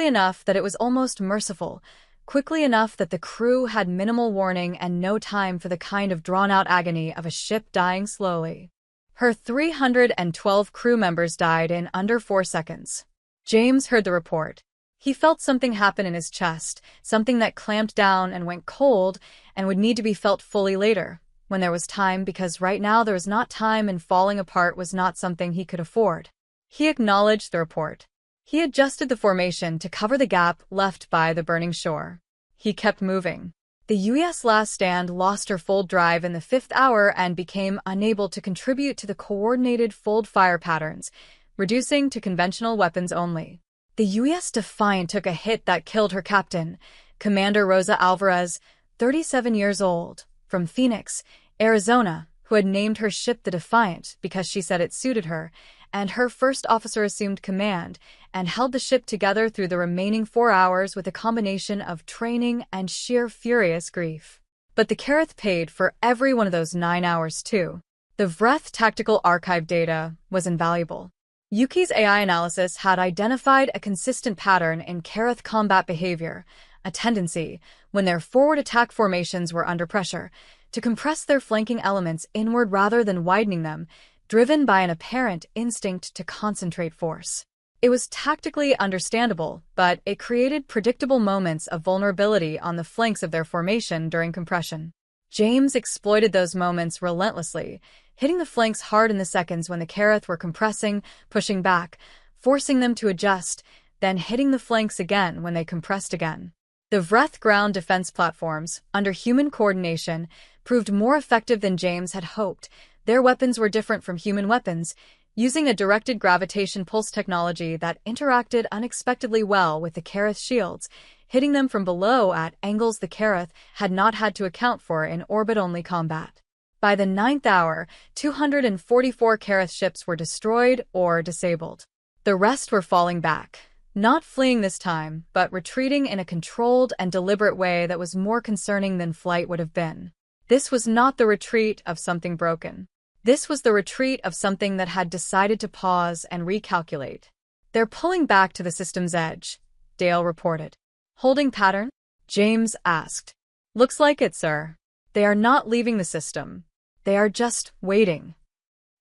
enough that it was almost merciful, quickly enough that the crew had minimal warning and no time for the kind of drawn-out agony of a ship dying slowly. Her 312 crew members died in under 4 seconds. James heard the report. He felt something happen in his chest, something that clamped down and went cold and would need to be felt fully later, when there was time, because right now there was not time and falling apart was not something he could afford. He acknowledged the report. He adjusted the formation to cover the gap left by the burning shore. He kept moving. The U.S. Last Stand lost her fold drive in the 5th hour and became unable to contribute to the coordinated fold fire patterns, reducing to conventional weapons only. The U.S. Defiant took a hit that killed her captain, Commander Rosa Alvarez, 37 years old, from Phoenix, Arizona, who had named her ship the Defiant because she said it suited her, and her first officer assumed command and held the ship together through the remaining 4 hours with a combination of training and sheer furious grief. But the Kareth paid for every one of those 9 hours too. The Vreth tactical archive data was invaluable. Yuki's AI analysis had identified a consistent pattern in Kareth combat behavior, a tendency, when their forward attack formations were under pressure, to compress their flanking elements inward rather than widening them, driven by an apparent instinct to concentrate force. It was tactically understandable, but it created predictable moments of vulnerability on the flanks of their formation during compression. James exploited those moments relentlessly, hitting the flanks hard in the seconds when the Kareth were compressing, pushing back, forcing them to adjust, then hitting the flanks again when they compressed again. The Vreth ground defense platforms, under human coordination, proved more effective than James had hoped. Their weapons were different from human weapons, using a directed gravitation pulse technology that interacted unexpectedly well with the Kareth's shields, hitting them from below at angles the Kareth had not had to account for in orbit-only combat. By the 9th hour, 244 Kareth ships were destroyed or disabled. The rest were falling back, not fleeing this time, but retreating in a controlled and deliberate way that was more concerning than flight would have been. This was not the retreat of something broken. This was the retreat of something that had decided to pause and recalculate. "They're pulling back to the system's edge," Dale reported. "Holding pattern?" James asked. "Looks like it, sir. They are not leaving the system. They are just waiting."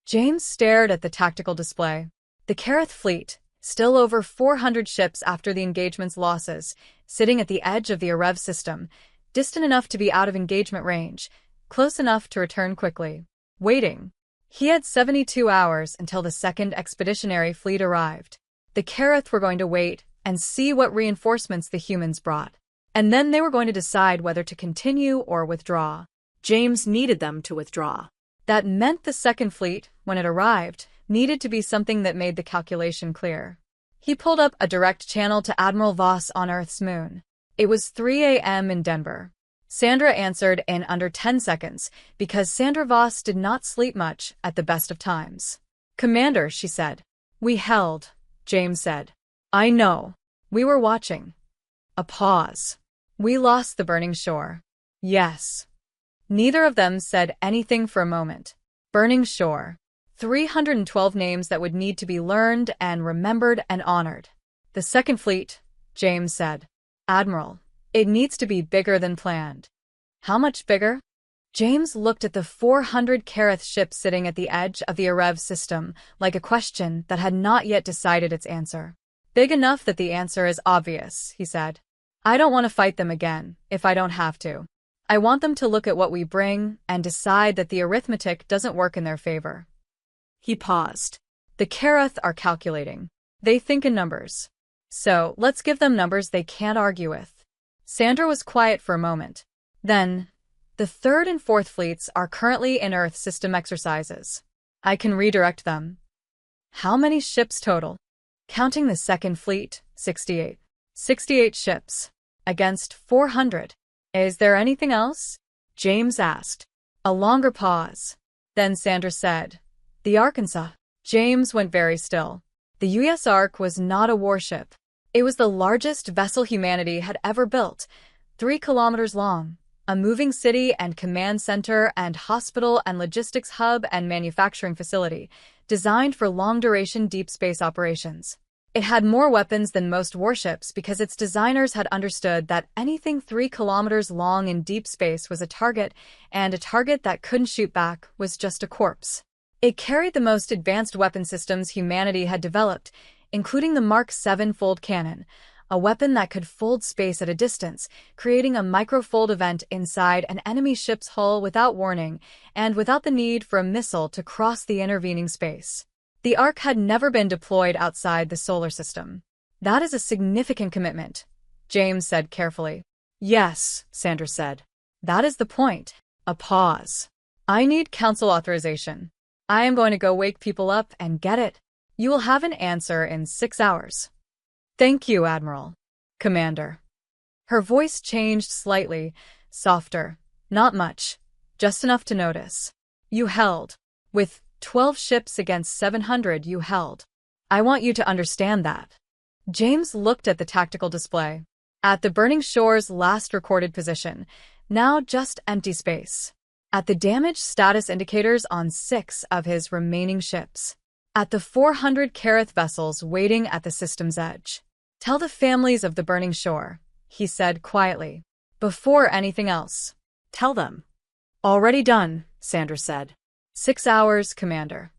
James stared at the tactical display. The Kareth fleet, still over 400 ships after the engagement's losses, sitting at the edge of the Arev system, distant enough to be out of engagement range, close enough to return quickly. Waiting. He had 72 hours until the second expeditionary fleet arrived. The Kareth were going to wait and see what reinforcements the humans brought. And then they were going to decide whether to continue or withdraw. James needed them to withdraw. That meant the second fleet, when it arrived, needed to be something that made the calculation clear. He pulled up a direct channel to Admiral Voss on Earth's moon. It was 3 a.m. in Denver. Sandra answered in under 10 seconds, because Sandra Voss did not sleep much at the best of times. "Commander," she said. "We held," James said. "I know. We were watching." A pause. "We lost the burning shore." "Yes." Neither of them said anything for a moment. Burning shore. 312 names that would need to be learned and remembered and honored. "The second fleet," James said. "Admiral, it needs to be bigger than planned." "How much bigger?" James looked at the 400 Kareth ships sitting at the edge of the Arev system like a question that had not yet decided its answer. "Big enough that the answer is obvious," he said. "I don't want to fight them again, if I don't have to. I want them to look at what we bring and decide that the arithmetic doesn't work in their favor." He paused. "The Kareth are calculating. They think in numbers. So let's give them numbers they can't argue with." Sandra was quiet for a moment. Then, "The third and fourth fleets are currently in Earth system exercises. I can redirect them." "How many ships total?" "Counting the second fleet, 68. 68 ships. Against 400. "Is there anything else?" James asked. A longer pause. Then Sandra said, "The Arkansas." James went very still. The U.S. Ark was not a warship. It was the largest vessel humanity had ever built, 3 kilometers long, a moving city and command center and hospital and logistics hub and manufacturing facility, designed for long-duration deep space operations. It had more weapons than most warships because its designers had understood that anything 3 kilometers long in deep space was a target, and a target that couldn't shoot back was just a corpse. It carried the most advanced weapon systems humanity had developed, including the Mark 7 fold cannon, a weapon that could fold space at a distance, creating a microfold event inside an enemy ship's hull without warning and without the need for a missile to cross the intervening space. The Ark had never been deployed outside the solar system. "That is a significant commitment," James said carefully. "Yes," Sandra said. "That is the point." A pause. "I need council authorization. I am going to go wake people up and get it. You will have an answer in 6 hours." "Thank you, Admiral." "Commander." Her voice changed slightly, softer. Not much. Just enough to notice. "You held. With 12 ships against 700 you held. I want you to understand that." James looked at the tactical display. At the burning shore's last recorded position, now just empty space. At the damage status indicators on 6 of his remaining ships. At the 400 Kareth vessels waiting at the system's edge. "Tell the families of the burning shore," he said quietly. "Before anything else." "Tell them." "Already done," Sandra said. 6 hours, Commander."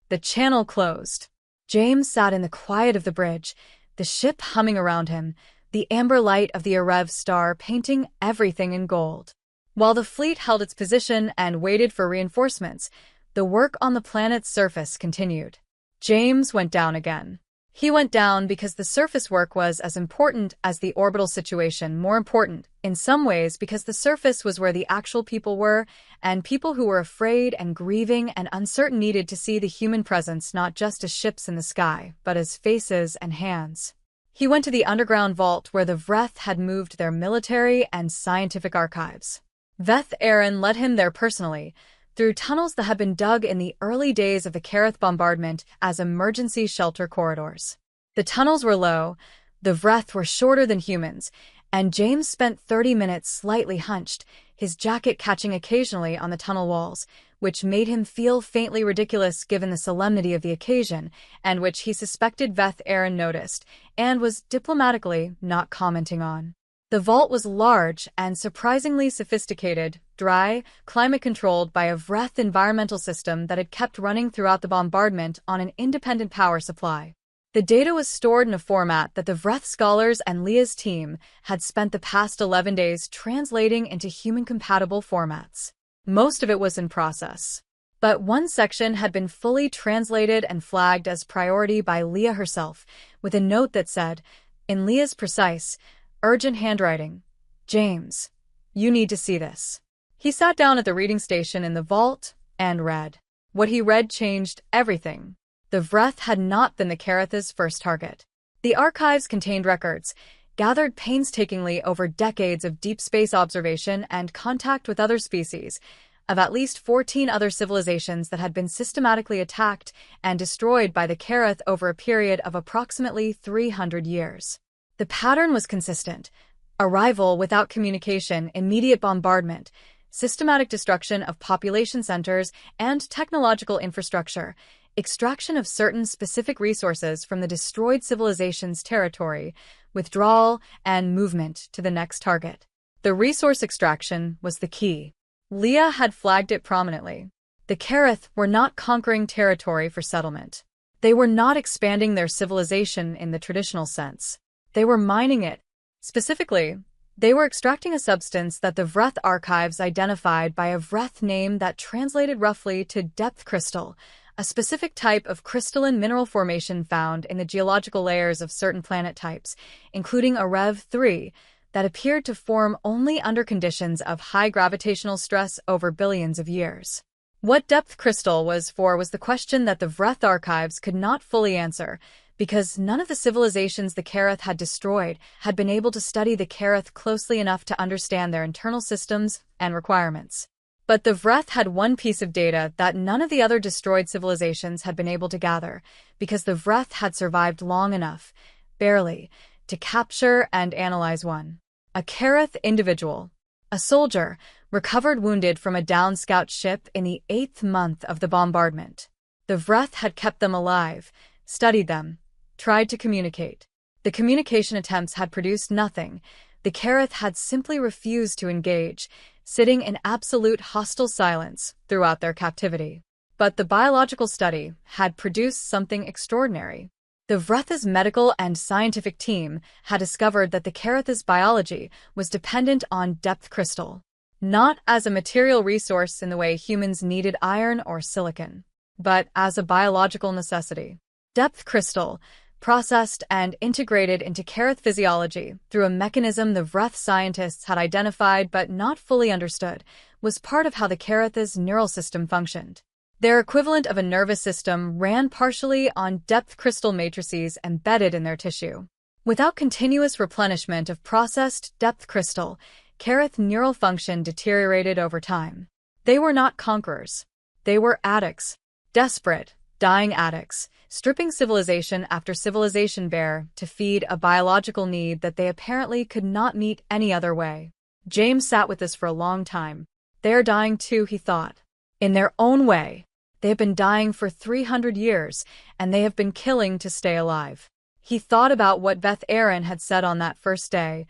The channel closed. James sat in the quiet of the bridge, the ship humming around him, the amber light of the Erev star painting everything in gold. While the fleet held its position and waited for reinforcements, the work on the planet's surface continued. James went down again. He went down because the surface work was as important as the orbital situation, more important, in some ways, because the surface was where the actual people were, and people who were afraid and grieving and uncertain needed to see the human presence not just as ships in the sky, but as faces and hands. He went to the underground vault where the Vreth had moved their military and scientific archives. Veth Aaron led him there personally, through tunnels that had been dug in the early days of the Kareth bombardment as emergency shelter corridors. The tunnels were low, the Vreth were shorter than humans, and James spent 30 minutes slightly hunched, his jacket catching occasionally on the tunnel walls, which made him feel faintly ridiculous given the solemnity of the occasion, and which he suspected Veth Aaron noticed, and was diplomatically not commenting on. The vault was large and surprisingly sophisticated, dry, climate-controlled by a Vreth environmental system that had kept running throughout the bombardment on an independent power supply. The data was stored in a format that the Vreth scholars and Leah's team had spent the past 11 days translating into human-compatible formats. Most of it was in process. But one section had been fully translated and flagged as priority by Leah herself, with a note that said, in Leah's precise, urgent handwriting, "James, you need to see this." He sat down at the reading station in the vault and read. What he read changed everything. The Vreth had not been the Kareth's first target. The archives contained records, gathered painstakingly over decades of deep space observation and contact with other species, of at least 14 other civilizations that had been systematically attacked and destroyed by the Kareth over a period of approximately 300 years. The pattern was consistent: arrival without communication, immediate bombardment, systematic destruction of population centers and technological infrastructure, extraction of certain specific resources from the destroyed civilization's territory, withdrawal, and movement to the next target. The resource extraction was the key. Leah had flagged it prominently. The Kareth were not conquering territory for settlement. They were not expanding their civilization in the traditional sense. They were mining it. Specifically, they were extracting a substance that the Vreth archives identified by a Vreth name that translated roughly to depth crystal, a specific type of crystalline mineral formation found in the geological layers of certain planet types, including Erev 3, that appeared to form only under conditions of high gravitational stress over billions of years. What depth crystal was for was the question that the Vreth archives could not fully answer, because none of the civilizations the Kareth had destroyed had been able to study the Kareth closely enough to understand their internal systems and requirements. But the Vreth had one piece of data that none of the other destroyed civilizations had been able to gather, because the Vreth had survived long enough, barely, to capture and analyze one. A Kareth individual, a soldier, recovered wounded from a downed scout ship in the 8th month of the bombardment. The Vreth had kept them alive, studied them, tried to communicate. The communication attempts had produced nothing. The Kareth had simply refused to engage, sitting in absolute hostile silence throughout their captivity. But the biological study had produced something extraordinary. The Vreth's medical and scientific team had discovered that the Kareth's biology was dependent on depth crystal, not as a material resource in the way humans needed iron or silicon, but as a biological necessity. Depth crystal, processed and integrated into Kareth physiology through a mechanism the Vreth scientists had identified but not fully understood, was part of how the Kareth's neural system functioned. Their equivalent of a nervous system ran partially on depth crystal matrices embedded in their tissue. Without continuous replenishment of processed depth crystal, Kareth neural function deteriorated over time. They were not conquerors. They were addicts. Desperate, dying addicts, stripping civilization after civilization bare to feed a biological need that they apparently could not meet any other way. James sat with this for a long time. They are dying too, he thought. In their own way. They have been dying for 300 years, and they have been killing to stay alive. He thought about what Veth Aaron had said on that first day.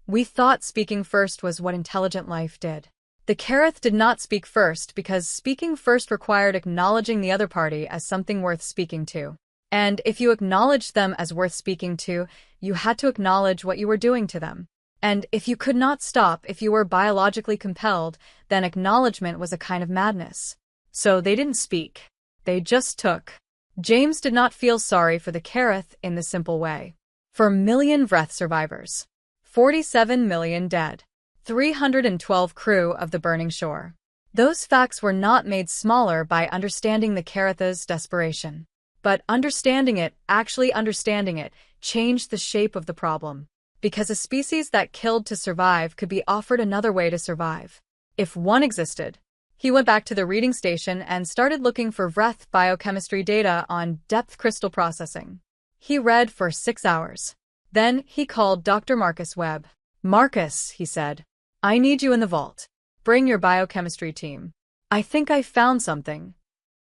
We thought speaking first was what intelligent life did. The Kareth did not speak first because speaking first required acknowledging the other party as something worth speaking to. And if you acknowledged them as worth speaking to, you had to acknowledge what you were doing to them. And if you could not stop if you were biologically compelled, then acknowledgement was a kind of madness. So they didn't speak. They just took. James did not feel sorry for the Kerith in the simple way. For million Vreth survivors. 47 million dead. 312 crew of the burning shore. Those facts were not made smaller by understanding the Kerith's desperation. But actually understanding it, changed the shape of the problem. Because a species that killed to survive could be offered another way to survive. If one existed. He went back to the reading station and started looking for Vreth biochemistry data on depth crystal processing. He read for 6 hours. Then he called Dr. Marcus Webb. "Marcus," he said, "I need you in the vault. Bring your biochemistry team. I think I found something."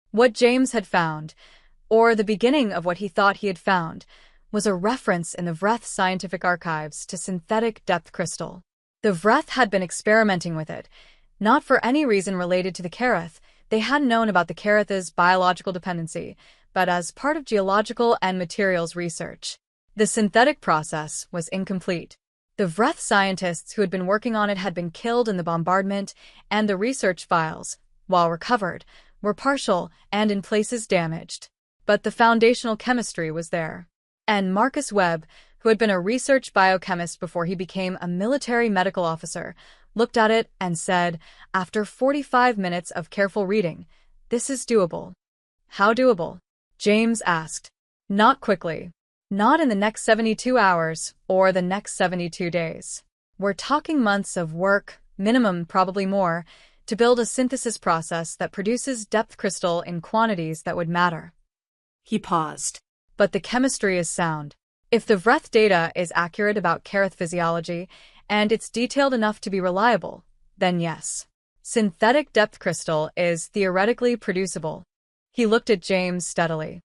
What James had found, or the beginning of what he thought he had found, was a reference in the Vreth scientific archives to synthetic depth crystal. The Vreth had been experimenting with it, not for any reason related to the Kerith. They hadn't known about the Kerith's biological dependency, but as part of geological and materials research. The synthetic process was incomplete. The Vreth scientists who had been working on it had been killed in the bombardment, and the research files, while recovered, were partial and in places damaged. But the foundational chemistry was there. And Marcus Webb, who had been a research biochemist before he became a military medical officer, looked at it and said, after 45 minutes of careful reading, "This is doable." "How doable?" James asked. "Not quickly. Not in the next 72 hours or the next 72 days. We're talking months of work, minimum probably more, to build a synthesis process that produces depth crystal in quantities that would matter." He paused. But the chemistry is sound. If the Vreth data is accurate about Kerith physiology, and it's detailed enough to be reliable, then yes. Synthetic depth crystal is theoretically producible. He looked at James steadily.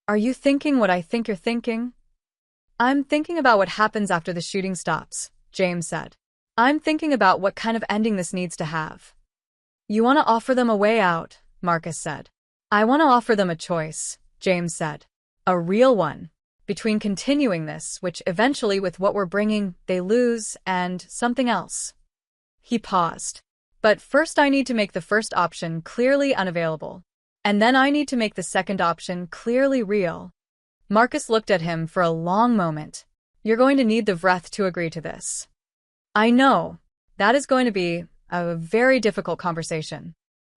"Are you thinking what I think you're thinking?" "I'm thinking about what happens after the shooting stops," James said. "I'm thinking about what kind of ending this needs to have." "You want to offer them a way out," Marcus said. "I want to offer them a choice," James said. "A real one. Between continuing this, which eventually with what we're bringing, they lose, and something else." He paused. "But first I need to make the first option clearly unavailable. And then I need to make the second option clearly real." Marcus looked at him for a long moment. "You're going to need the Vreth to agree to this." "I know. That is going to be a very difficult conversation."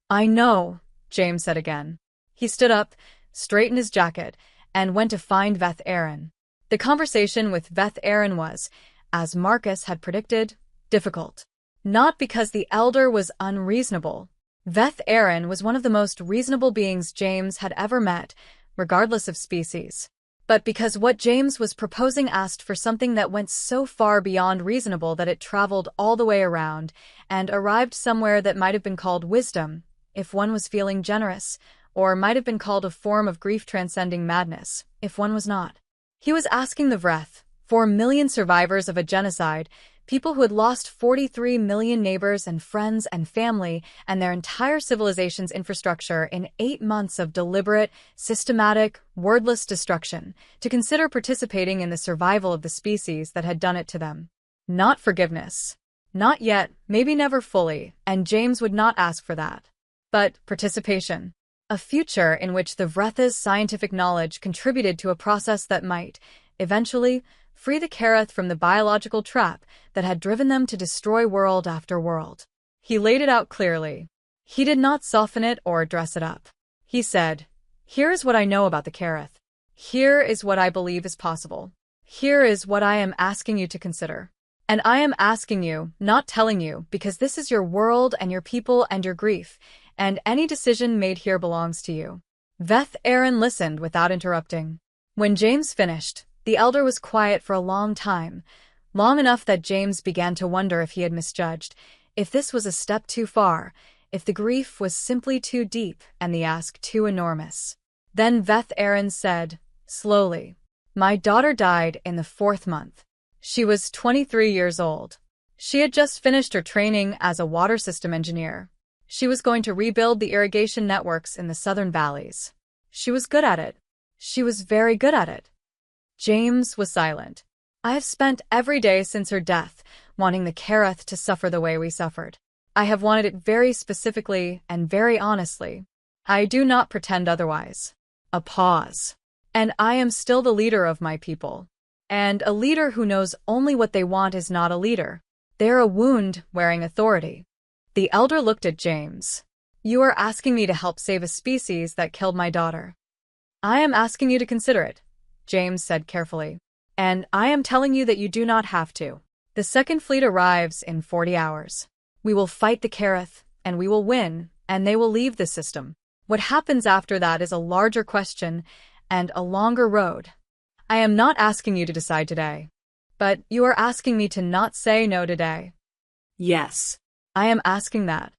"I know," James said again. He stood up, straightened his jacket, and went to find Veth Aaron. The conversation with Veth Aaron was, as Marcus had predicted, difficult. Not because the elder was unreasonable. Veth Aaron was one of the most reasonable beings James had ever met, regardless of species. But because what James was proposing asked for something that went so far beyond reasonable that it traveled all the way around and arrived somewhere that might have been called wisdom, if one was feeling generous, or might have been called a form of grief-transcending madness, if one was not. He was asking the Vreth, 4 million survivors of a genocide, people who had lost 43 million neighbors and friends and family and their entire civilization's infrastructure in 8 months of deliberate, systematic, wordless destruction, to consider participating in the survival of the species that had done it to them. Not forgiveness. Not yet, maybe never fully, and James would not ask for that. But participation. A future in which the Vreth's scientific knowledge contributed to a process that might, eventually, free the Kerith from the biological trap that had driven them to destroy world after world. He laid it out clearly. He did not soften it or dress it up. He said, "Here is what I know about the Kerith. Here is what I believe is possible. Here is what I am asking you to consider. And I am asking you, not telling you, because this is your world and your people and your grief, and any decision made here belongs to you." Veth Aaron listened without interrupting. When James finished, the elder was quiet for a long time, long enough that James began to wonder if he had misjudged, if this was a step too far, if the grief was simply too deep and the ask too enormous. Then Veth Aaron said, slowly, "My daughter died in the 4th month. She was 23 years old. She had just finished her training as a water system engineer. She was going to rebuild the irrigation networks in the southern valleys. She was good at it. She was very good at it. James was silent. I have spent every day since her death wanting the Kareth to suffer the way we suffered. I have wanted it very specifically and very honestly. I do not pretend otherwise. A pause. And I am still the leader of my people. And a leader who knows only what they want is not a leader. They're a wound wearing authority. The elder looked at James. You are asking me to help save a species that killed my daughter. I am asking you to consider it, James said carefully. And I am telling you that you do not have to. The second fleet arrives in 40 hours. We will fight the Kareth, and we will win, and they will leave the system. What happens after that is a larger question and a longer road. I am not asking you to decide today. But you are asking me to not say no today. Yes. I am asking that.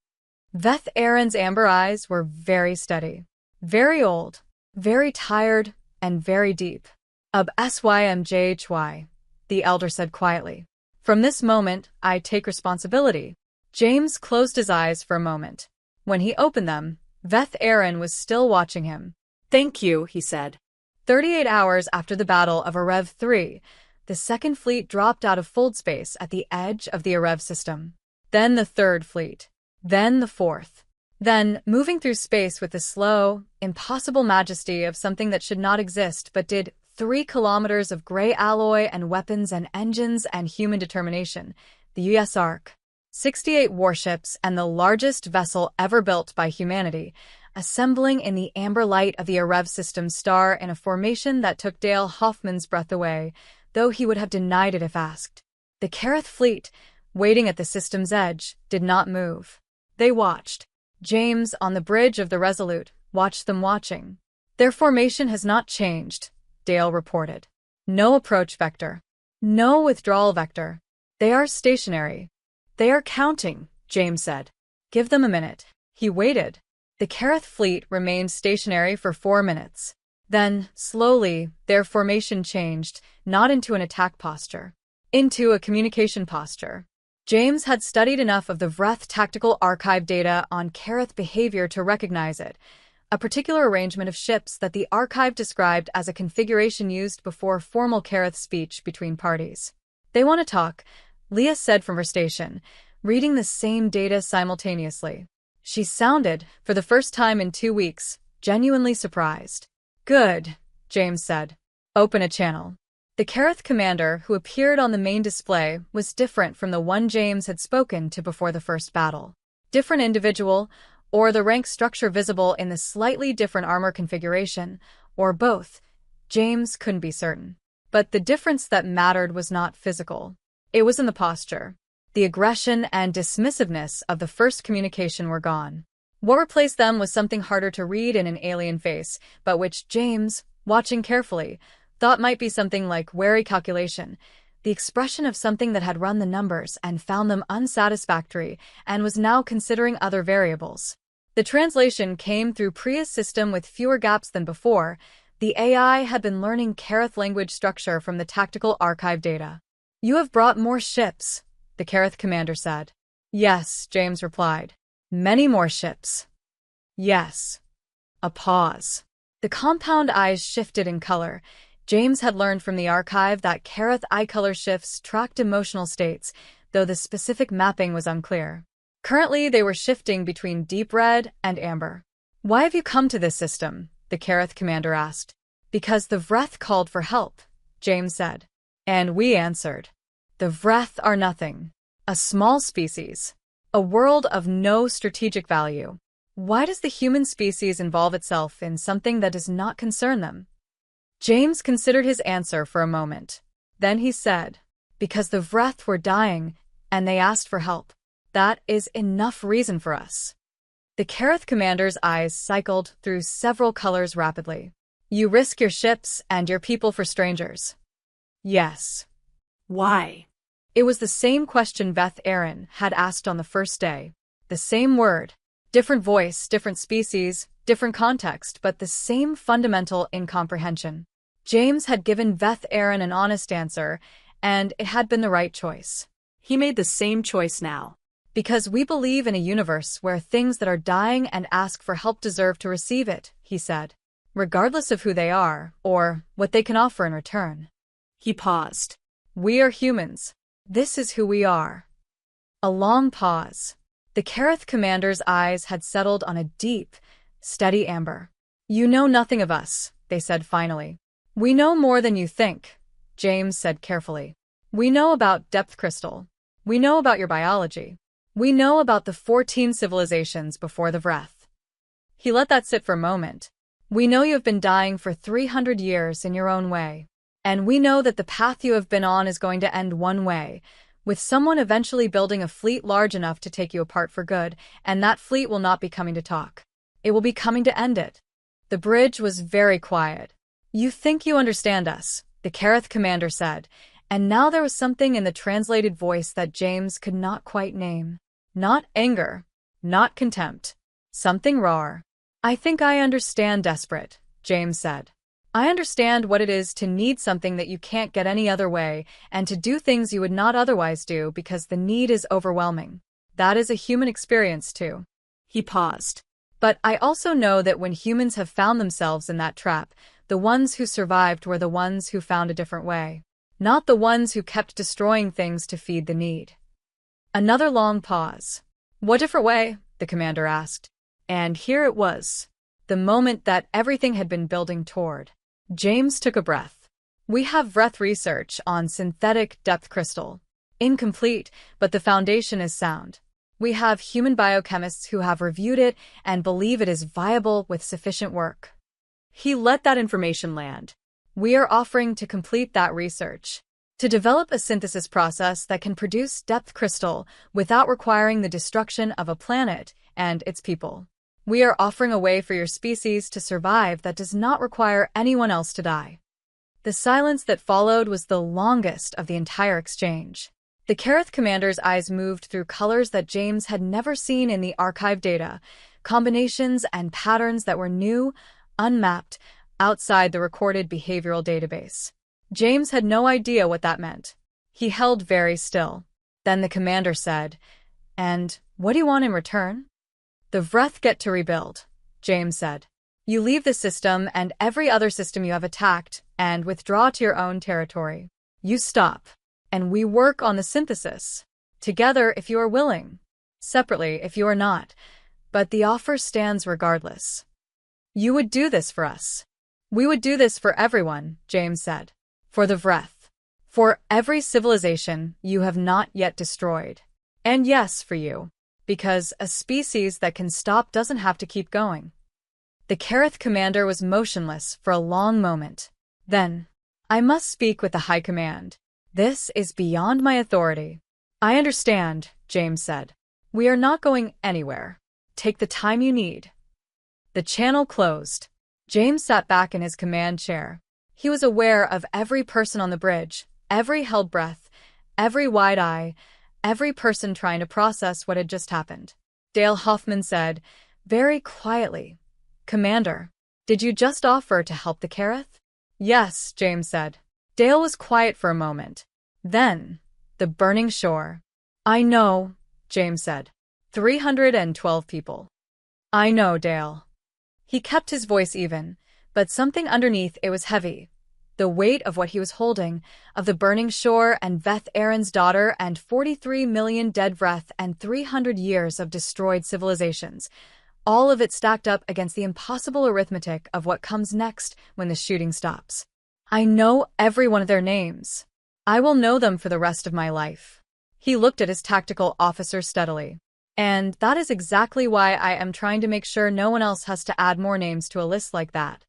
Veth Aaron's amber eyes were very steady, very old, very tired, and very deep. HFY, the elder said quietly. From this moment, I take responsibility. James closed his eyes for a moment. When he opened them, Veth Aaron was still watching him. Thank you, he said. 38 hours after the Battle of Arev 3, the Second Fleet dropped out of fold space at the edge of the Arev system. Then the Third Fleet. Then the Fourth. Then, moving through space with the slow, impossible majesty of something that should not exist but did 3 kilometers of gray alloy and weapons and engines and human determination, the U.S. Ark. 68 warships and the largest vessel ever built by humanity, assembling in the amber light of the Arev system star in a formation that took Dale Hoffman's breath away, though he would have denied it if asked. The Kareth fleet, waiting at the system's edge, did not move. They watched. James, on the bridge of the Resolute, watched them watching. Their formation has not changed, Dale reported. No approach vector. No withdrawal vector. They are stationary. They are counting, James said. Give them a minute. He waited. The Kareth fleet remained stationary for 4 minutes. Then, slowly, their formation changed, not into an attack posture, into a communication posture. James had studied enough of the Vreth tactical archive data on Kareth behavior to recognize it, a particular arrangement of ships that the archive described as a configuration used before formal Kareth speech between parties. They want to talk, Leah said from her station, reading the same data simultaneously. She sounded, for the first time in 2 weeks, genuinely surprised. Good, James said. Open a channel. The Kareth commander who appeared on the main display was different from the one James had spoken to before the first battle. Different individual, or the rank structure visible in the slightly different armor configuration, or both. James couldn't be certain. But the difference that mattered was not physical. It was in the posture. The aggression and dismissiveness of the first communication were gone. What replaced them was something harder to read in an alien face, but which James, watching carefully, thought might be something like wary calculation, the expression of something that had run the numbers and found them unsatisfactory and was now considering other variables. The translation came through Priya's system with fewer gaps than before. The AI had been learning Kareth language structure from the tactical archive data. You have brought more ships, the Kareth commander said. Yes, James replied. Many more ships. Yes. A pause. The compound eyes shifted in color. James had learned from the archive that Kareth eye color shifts tracked emotional states, though the specific mapping was unclear. Currently, they were shifting between deep red and amber. Why have you come to this system? The Kareth commander asked. Because the Vreth called for help, James said. And we answered. The Vreth are nothing. A small species. A world of no strategic value. Why does the human species involve itself in something that does not concern them? James considered his answer for a moment. Then he said, because the Vreth were dying, and they asked for help. That is enough reason for us. The Kareth commander's eyes cycled through several colors rapidly. You risk your ships and your people for strangers. Yes. Why? It was the same question Veth Aaron had asked on the first day. The same word. Different voice, different species, different context, but the same fundamental incomprehension. James had given Veth Aaron an honest answer, and it had been the right choice. He made the same choice now. Because we believe in a universe where things that are dying and ask for help deserve to receive it, he said. regardless of who they are or what they can offer in return. He paused. We are humans. This is who we are. A long pause. The Kareth commander's eyes had settled on a deep, steady amber. You know nothing of us, they said finally. We know more than you think, James said carefully. We know about depth crystal. We know about your biology. We know about the 14 civilizations before the Vreth. He let that sit for a moment. We know you have been dying for 300 years in your own way. And we know that the path you have been on is going to end one way, with someone eventually building a fleet large enough to take you apart for good, and that fleet will not be coming to talk. It will be coming to end it. The bridge was very quiet. You think you understand us, the Kareth commander said, and now there was something in the translated voice that James could not quite name. Not anger, not contempt. Something raw. I think I understand, desperate, James said. I understand what it is to need something that you can't get any other way, and to do things you would not otherwise do because the need is overwhelming. That is a human experience too. He paused. But I also know that when humans have found themselves in that trap, the ones who survived were the ones who found a different way. Not the ones who kept destroying things to feed the need. Another long pause. What different way? The commander asked. And here it was. The moment that everything had been building toward. James took a breath. We have Vreth research on synthetic depth crystal. Incomplete, but the foundation is sound. We have human biochemists who have reviewed it and believe it is viable with sufficient work. He let that information land. We are offering to complete that research, to develop a synthesis process that can produce depth crystal without requiring the destruction of a planet and its people. We are offering a way for your species to survive that does not require anyone else to die. The silence that followed was the longest of the entire exchange. The Kareth commander's eyes moved through colors that James had never seen in the archive data, combinations and patterns that were new, unmapped, outside the recorded behavioral database. James had no idea what that meant. He held very still. Then the commander said, "And what do you want in return?" "The Vreth get to rebuild," James said. "You leave the system and every other system you have attacked and withdraw to your own territory. You stop. And we work on the synthesis. Together if you are willing. Separately if you are not. But the offer stands regardless. You would do this for us." "We would do this for everyone," James said. "For the Vreth. For every civilization you have not yet destroyed. And yes, for you. Because a species that can stop doesn't have to keep going." The Kareth commander was motionless for a long moment. Then, "I must speak with the High Command. This is beyond my authority." "I understand," James said. "We are not going anywhere. Take the time you need." The channel closed. James sat back in his command chair. He was aware of every person on the bridge, every held breath, every wide eye, every person trying to process what had just happened. Dale Hoffman said, very quietly, "Commander, did you just offer to help the Kareth?" "Yes," James said. Dale was quiet for a moment. Then, the burning shore. "I know," James said. 312 people. "I know, Dale." He kept his voice even, but something underneath it was heavy. The weight of what he was holding, of the burning shore and Veth Aaron's daughter and 43 million dead Vreth and 300 years of destroyed civilizations. All of it stacked up against the impossible arithmetic of what comes next when the shooting stops. "I know every one of their names. I will know them for the rest of my life." He looked at his tactical officer steadily. "And that is exactly why I am trying to make sure no one else has to add more names to a list like that."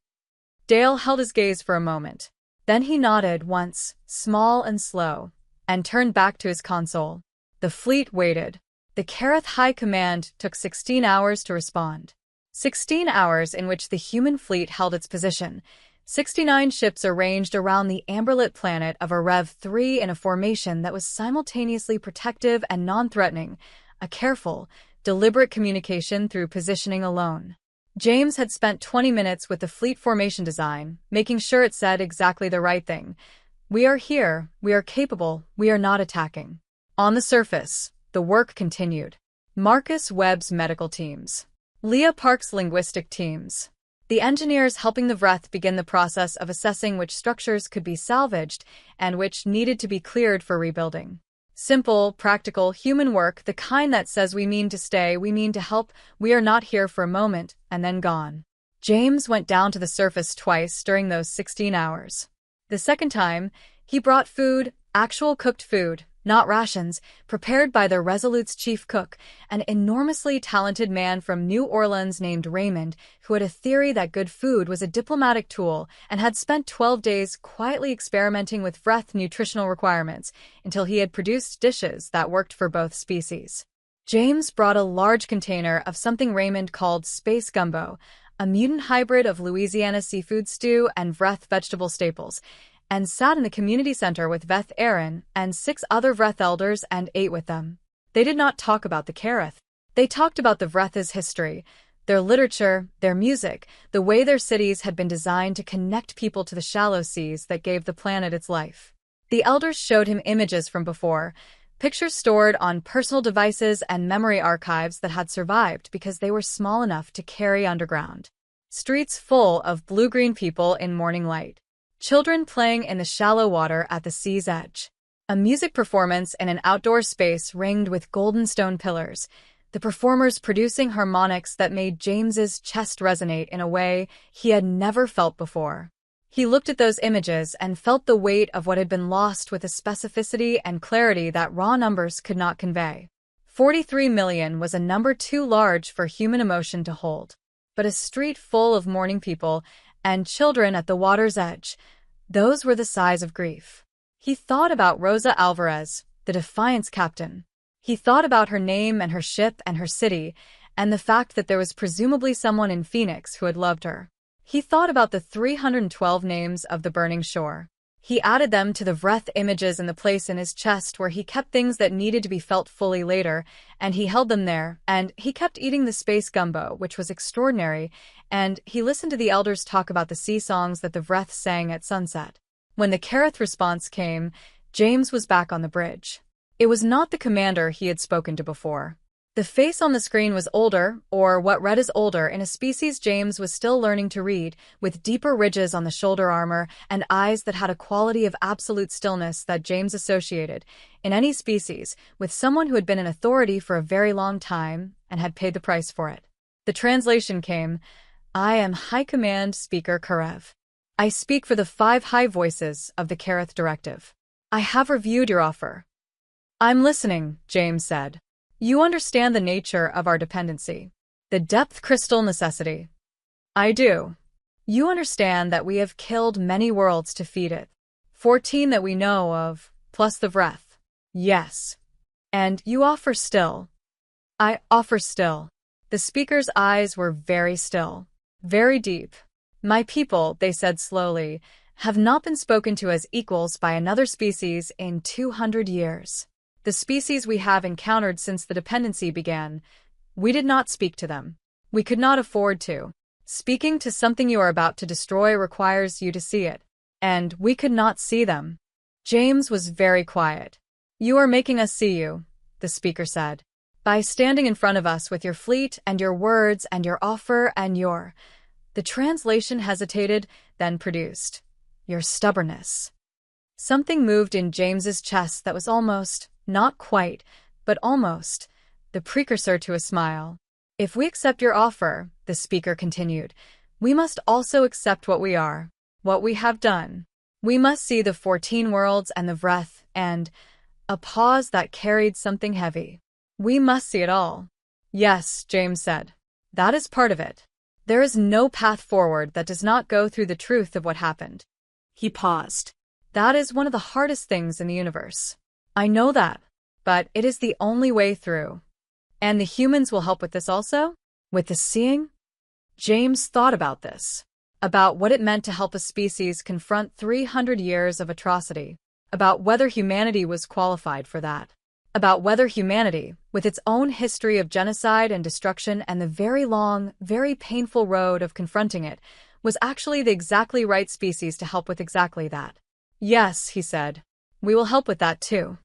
Dale held his gaze for a moment. Then he nodded once, small and slow, and turned back to his console. The fleet waited. The Kareth High Command took 16 hours to respond. 16 hours in which the human fleet held its position. 69 ships arranged around the amberlit planet of Arev 3 in a formation that was simultaneously protective and non-threatening, a careful, deliberate communication through positioning alone. James had spent 20 minutes with the fleet formation design, making sure it said exactly the right thing. "We are here, we are capable, we are not attacking." On the surface, the work continued. Marcus Webb's medical teams. Leah Park's linguistic teams. The engineers helping the Vreth begin the process of assessing which structures could be salvaged and which needed to be cleared for rebuilding. Simple, practical, human work, the kind that says we mean to stay, we mean to help, we are not here for a moment, and then gone. James went down to the surface twice during those 16 hours. The second time, he brought food, actual cooked food, not rations, prepared by the Resolute's chief cook, an enormously talented man from New Orleans named Raymond, who had a theory that good food was a diplomatic tool and had spent 12 days quietly experimenting with Vreth nutritional requirements until he had produced dishes that worked for both species. James brought a large container of something Raymond called space gumbo, a mutant hybrid of Louisiana seafood stew and Vreth vegetable staples, and sat in the community center with Veth Aaron and 6 other Vreth elders and ate with them. They did not talk about the Kareth. They talked about the Vreth's history, their literature, their music, the way their cities had been designed to connect people to the shallow seas that gave the planet its life. The elders showed him images from before, pictures stored on personal devices and memory archives that had survived because they were small enough to carry underground. Streets full of blue-green people in morning light. Children playing in the shallow water at the sea's edge. A music performance in an outdoor space ringed with golden stone pillars, the performers producing harmonics that made James's chest resonate in a way he had never felt before. He looked at those images and felt the weight of what had been lost with a specificity and clarity that raw numbers could not convey. 43 million was a number too large for human emotion to hold. But a street full of mourning people and children at the water's edge, those were the size of grief. He thought about Rosa Alvarez, the Defiance captain. He thought about her name and her ship and her city, and the fact that there was presumably someone in Phoenix who had loved her. He thought about the 312 names of the burning shore. He added them to the Vreth images in the place in his chest where he kept things that needed to be felt fully later, and he held them there, and he kept eating the space gumbo, which was extraordinary, and he listened to the elders talk about the sea songs that the Vreth sang at sunset. When the Kareth response came, James was back on the bridge. It was not the commander he had spoken to before. The face on the screen was older, or what read as older, in a species James was still learning to read, with deeper ridges on the shoulder armor and eyes that had a quality of absolute stillness that James associated, in any species, with someone who had been in authority for a very long time and had paid the price for it. The translation came, "I am High Command Speaker Karev. I speak for the 5 high voices of the Kareth Directive. I have reviewed your offer." "I'm listening," James said. "You understand the nature of our dependency. The depth crystal necessity." "I do." "You understand that we have killed many worlds to feed it. 14 that we know of, plus the Vreth." "Yes." "And you offer still." "I offer still." The speaker's eyes were very still, very deep. "My people," they said slowly, "have not been spoken to as equals by another species in 200 years. The species we have encountered since the dependency began, we did not speak to them. We could not afford to. Speaking to something you are about to destroy requires you to see it, and we could not see them." James was very quiet. "You are making us see you," the speaker said, "by standing in front of us with your fleet and your words and your offer and your—" The translation hesitated, then produced, "your stubbornness." Something moved in James's chest that was almost, not quite, but almost, the precursor to a smile. "If we accept your offer," the speaker continued, "we must also accept what we are, what we have done. We must see the 14 worlds and the Vreth, and—" a pause that carried something heavy. "We must see it all." "Yes," James said. "That is part of it. There is no path forward that does not go through the truth of what happened." He paused. "That is one of the hardest things in the universe. I know that, but it is the only way through. And the humans will help with this also? With the seeing?" James thought about this, about what it meant to help a species confront 300 years of atrocity, about whether humanity was qualified for that, about whether humanity, with its own history of genocide and destruction and the very long, very painful road of confronting it, was actually the exactly right species to help with exactly that. "Yes," he said, "we will help with that too."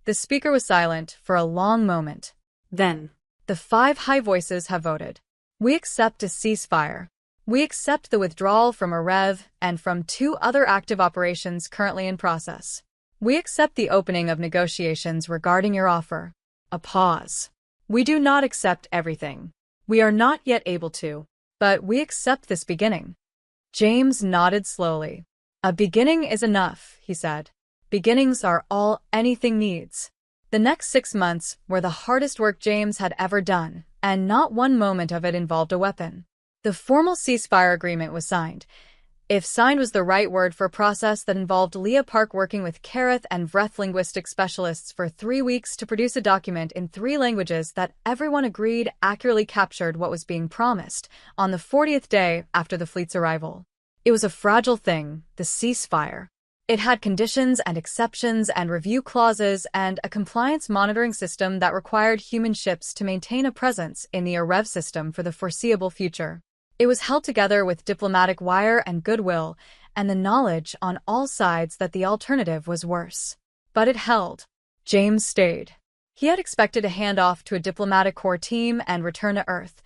The speaker was silent for a long moment. Then, "The 5 high voices have voted. We accept a ceasefire. We accept the withdrawal from Arev and from 2 other active operations currently in process. We accept the opening of negotiations regarding your offer. A pause. We do not accept everything. We are not yet able to, but we accept this beginning. James nodded slowly. A beginning is enough, he said. Beginnings are all anything needs. The next 6 months were the hardest work James had ever done, and not one moment of it involved a weapon. The formal ceasefire agreement was signed. If signed was the right word for a process that involved Leah Park working with Kareth and Vreth linguistic specialists for 3 weeks to produce a document in 3 languages that everyone agreed accurately captured what was being promised on the 40th day after the fleet's arrival. It was a fragile thing, the ceasefire. It had conditions and exceptions and review clauses and a compliance monitoring system that required human ships to maintain a presence in the Arev system for the foreseeable future. It was held together with diplomatic wire and goodwill, and the knowledge on all sides that the alternative was worse. But it held. James stayed. He had expected to hand off to a diplomatic corps team and return to Earth.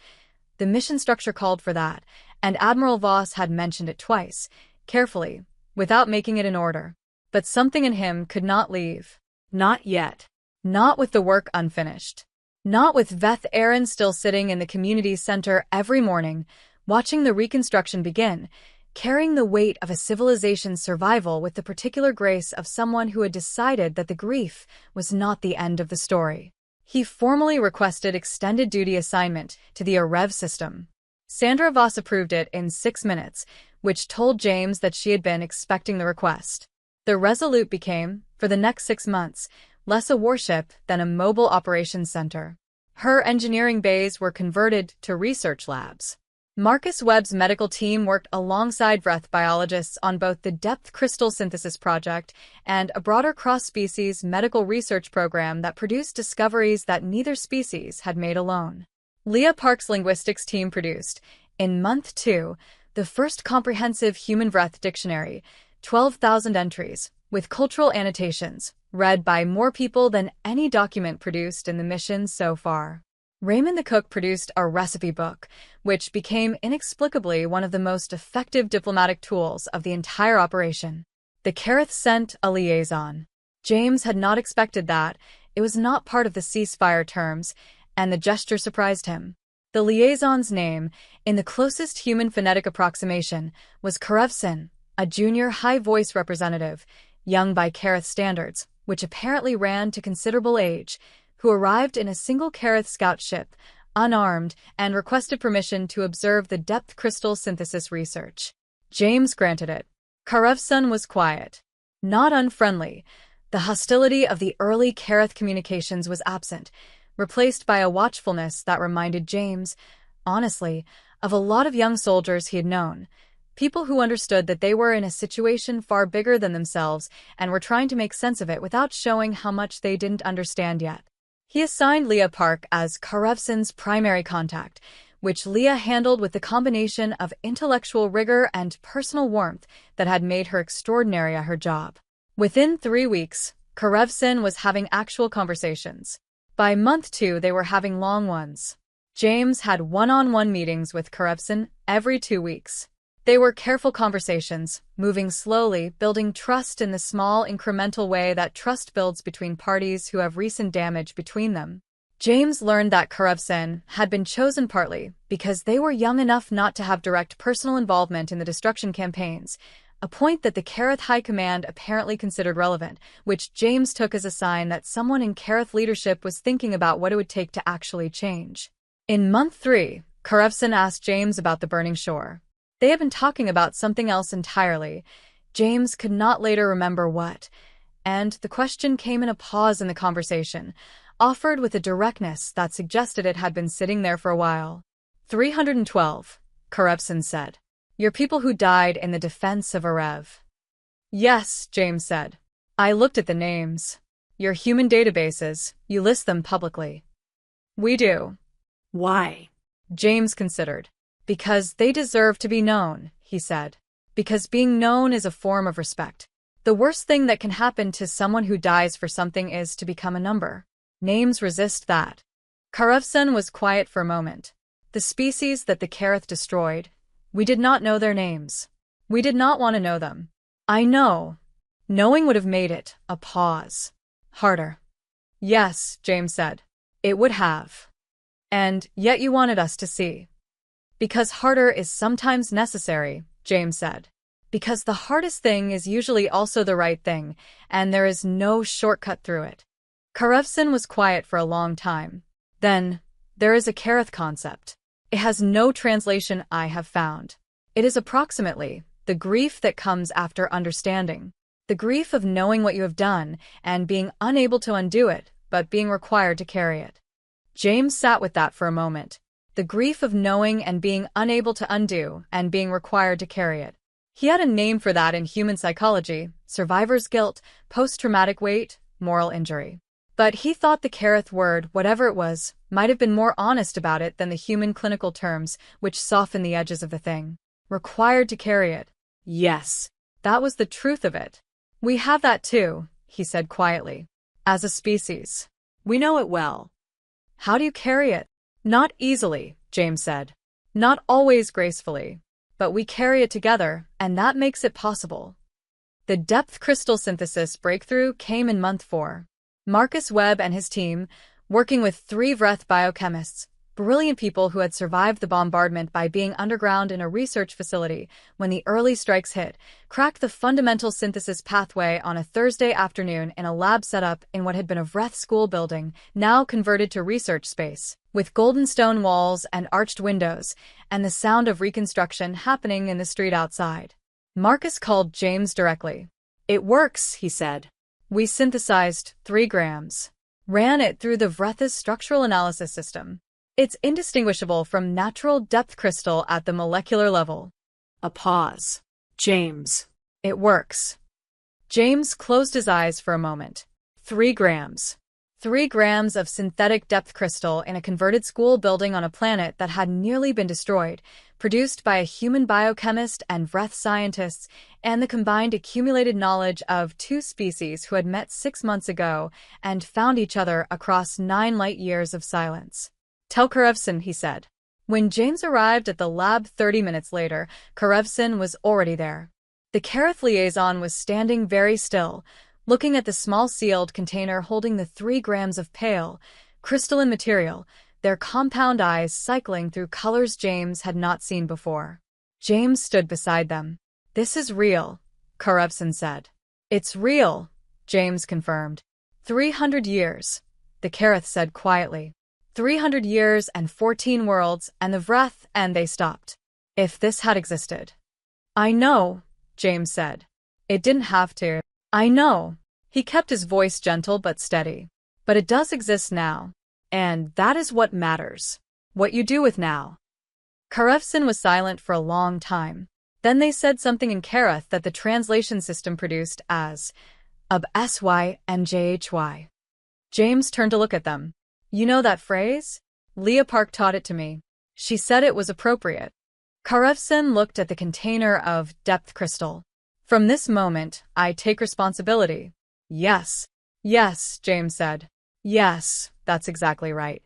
The mission structure called for that, and Admiral Voss had mentioned it twice, carefully, without making it in order. But something in him could not leave. Not yet. Not with the work unfinished. Not with Veth Aaron still sitting in the community center every morning, watching the reconstruction begin, carrying the weight of a civilization's survival with the particular grace of someone who had decided that the grief was not the end of the story. He formally requested extended duty assignment to the Arev system. Sandra Voss approved it in 6 minutes, which told James that she had been expecting the request. The Resolute became, for the next 6 months, less a warship than a mobile operations center. Her engineering bays were converted to research labs. Marcus Webb's medical team worked alongside Vreth biologists on both the depth crystal synthesis project and a broader cross-species medical research program that produced discoveries that neither species had made alone. Leah Park's linguistics team produced, in month 2, the first comprehensive human Vreth dictionary, 12,000 entries, with cultural annotations, read by more people than any document produced in the mission so far. Raymond the cook produced a recipe book, which became inexplicably one of the most effective diplomatic tools of the entire operation. The Kareth sent a liaison. James had not expected that. It was not part of the ceasefire terms, and the gesture surprised him. The liaison's name, in the closest human phonetic approximation, was Karevson, a junior high-voice representative, young by Kareth standards, which apparently ran to considerable age, who arrived in a single Kareth scout ship, unarmed, and requested permission to observe the depth crystal synthesis research. James granted it. Karevson was quiet. Not unfriendly. The hostility of the early Kareth communications was absent, replaced by a watchfulness that reminded James, honestly, of a lot of young soldiers he had known, people who understood that they were in a situation far bigger than themselves and were trying to make sense of it without showing how much they didn't understand yet. He assigned Leah Park as Karevson's primary contact, which Leah handled with the combination of intellectual rigor and personal warmth that had made her extraordinary at her job. Within 3 weeks, Karevson was having actual conversations. By month 2, they were having long ones. James had one-on-one meetings with Karevson every 2 weeks. They were careful conversations, moving slowly, building trust in the small, incremental way that trust builds between parties who have recent damage between them. James learned that Karevson had been chosen partly because they were young enough not to have direct personal involvement in the destruction campaigns, a point that the Kareth High Command apparently considered relevant, which James took as a sign that someone in Kareth leadership was thinking about what it would take to actually change. In month 3, Karevson asked James about the burning shore. They had been talking about something else entirely. James could not later remember what, and the question came in a pause in the conversation, offered with a directness that suggested it had been sitting there for a while. 312, Karevson said. Your people who died in the defense of Arev. Yes, James said. I looked at the names. Your human databases, you list them publicly. We do. Why? James considered. Because they deserve to be known, he said. Because being known is a form of respect. The worst thing that can happen to someone who dies for something is to become a number. Names resist that. Karevson was quiet for a moment. The species that the Kareth destroyed, We did not know their names. We did not want to know them. I know. Knowing would have made it, a pause, harder. Yes, James said. It would have. And yet you wanted us to see. Because harder is sometimes necessary, James said. Because the hardest thing is usually also the right thing, and there is no shortcut through it. Karevson was quiet for a long time. Then, there is a Kareth concept. It has no translation I have found. It is approximately the grief that comes after understanding. The grief of knowing what you have done and being unable to undo it, but being required to carry it. James sat with that for a moment. The grief of knowing and being unable to undo and being required to carry it. He had a name for that in human psychology: survivor's guilt, post-traumatic weight, moral injury. But he thought the Kareth word, whatever it was, might have been more honest about it than the human clinical terms, which soften the edges of the thing. Required to carry it. Yes, that was the truth of it. We have that too, he said quietly. As a species. We know it well. How do you carry it? Not easily, James said. Not always gracefully. But we carry it together, and that makes it possible. The depth crystal synthesis breakthrough came in month 4. Marcus Webb and his team, working with 3 Vreth biochemists, brilliant people who had survived the bombardment by being underground in a research facility when the early strikes hit, cracked the fundamental synthesis pathway on a Thursday afternoon in a lab set up in what had been a Vreth school building, now converted to research space, with golden stone walls and arched windows, and the sound of reconstruction happening in the street outside. Marcus called James directly. It works, he said. We synthesized 3 grams. Ran it through the Vreth's structural analysis system. It's indistinguishable from natural depth crystal at the molecular level. A pause. James. It works. James closed his eyes for a moment. 3 grams. 3 grams of synthetic depth crystal in a converted school building on a planet that had nearly been destroyed, produced by a human biochemist and Vreth scientists, and the combined accumulated knowledge of 2 species who had met 6 months ago and found each other across 9 light years of silence. Tell Karevson, he said. When James arrived at the lab 30 minutes later, Karevson was already there. The Kareth liaison was standing very still, looking at the small sealed container holding the 3 grams of pale, crystalline material, their compound eyes cycling through colors James had not seen before. James stood beside them. This is real, Karevson said. It's real, James confirmed. 300 years, the Kareth said quietly. 300 years and 14 worlds and the Vreth, and they stopped. If this had existed. I know, James said. It didn't have to. I know. He kept his voice gentle but steady. But it does exist now. And that is what matters. What you do with now. Karevson was silent for a long time. Then they said something in Kareth that the translation system produced as HFY and HFY. James turned to look at them. You know that phrase? Leah Park taught it to me. She said it was appropriate. Karevson looked at the container of depth crystal. From this moment, I take responsibility. Yes. Yes, James said. Yes, that's exactly right.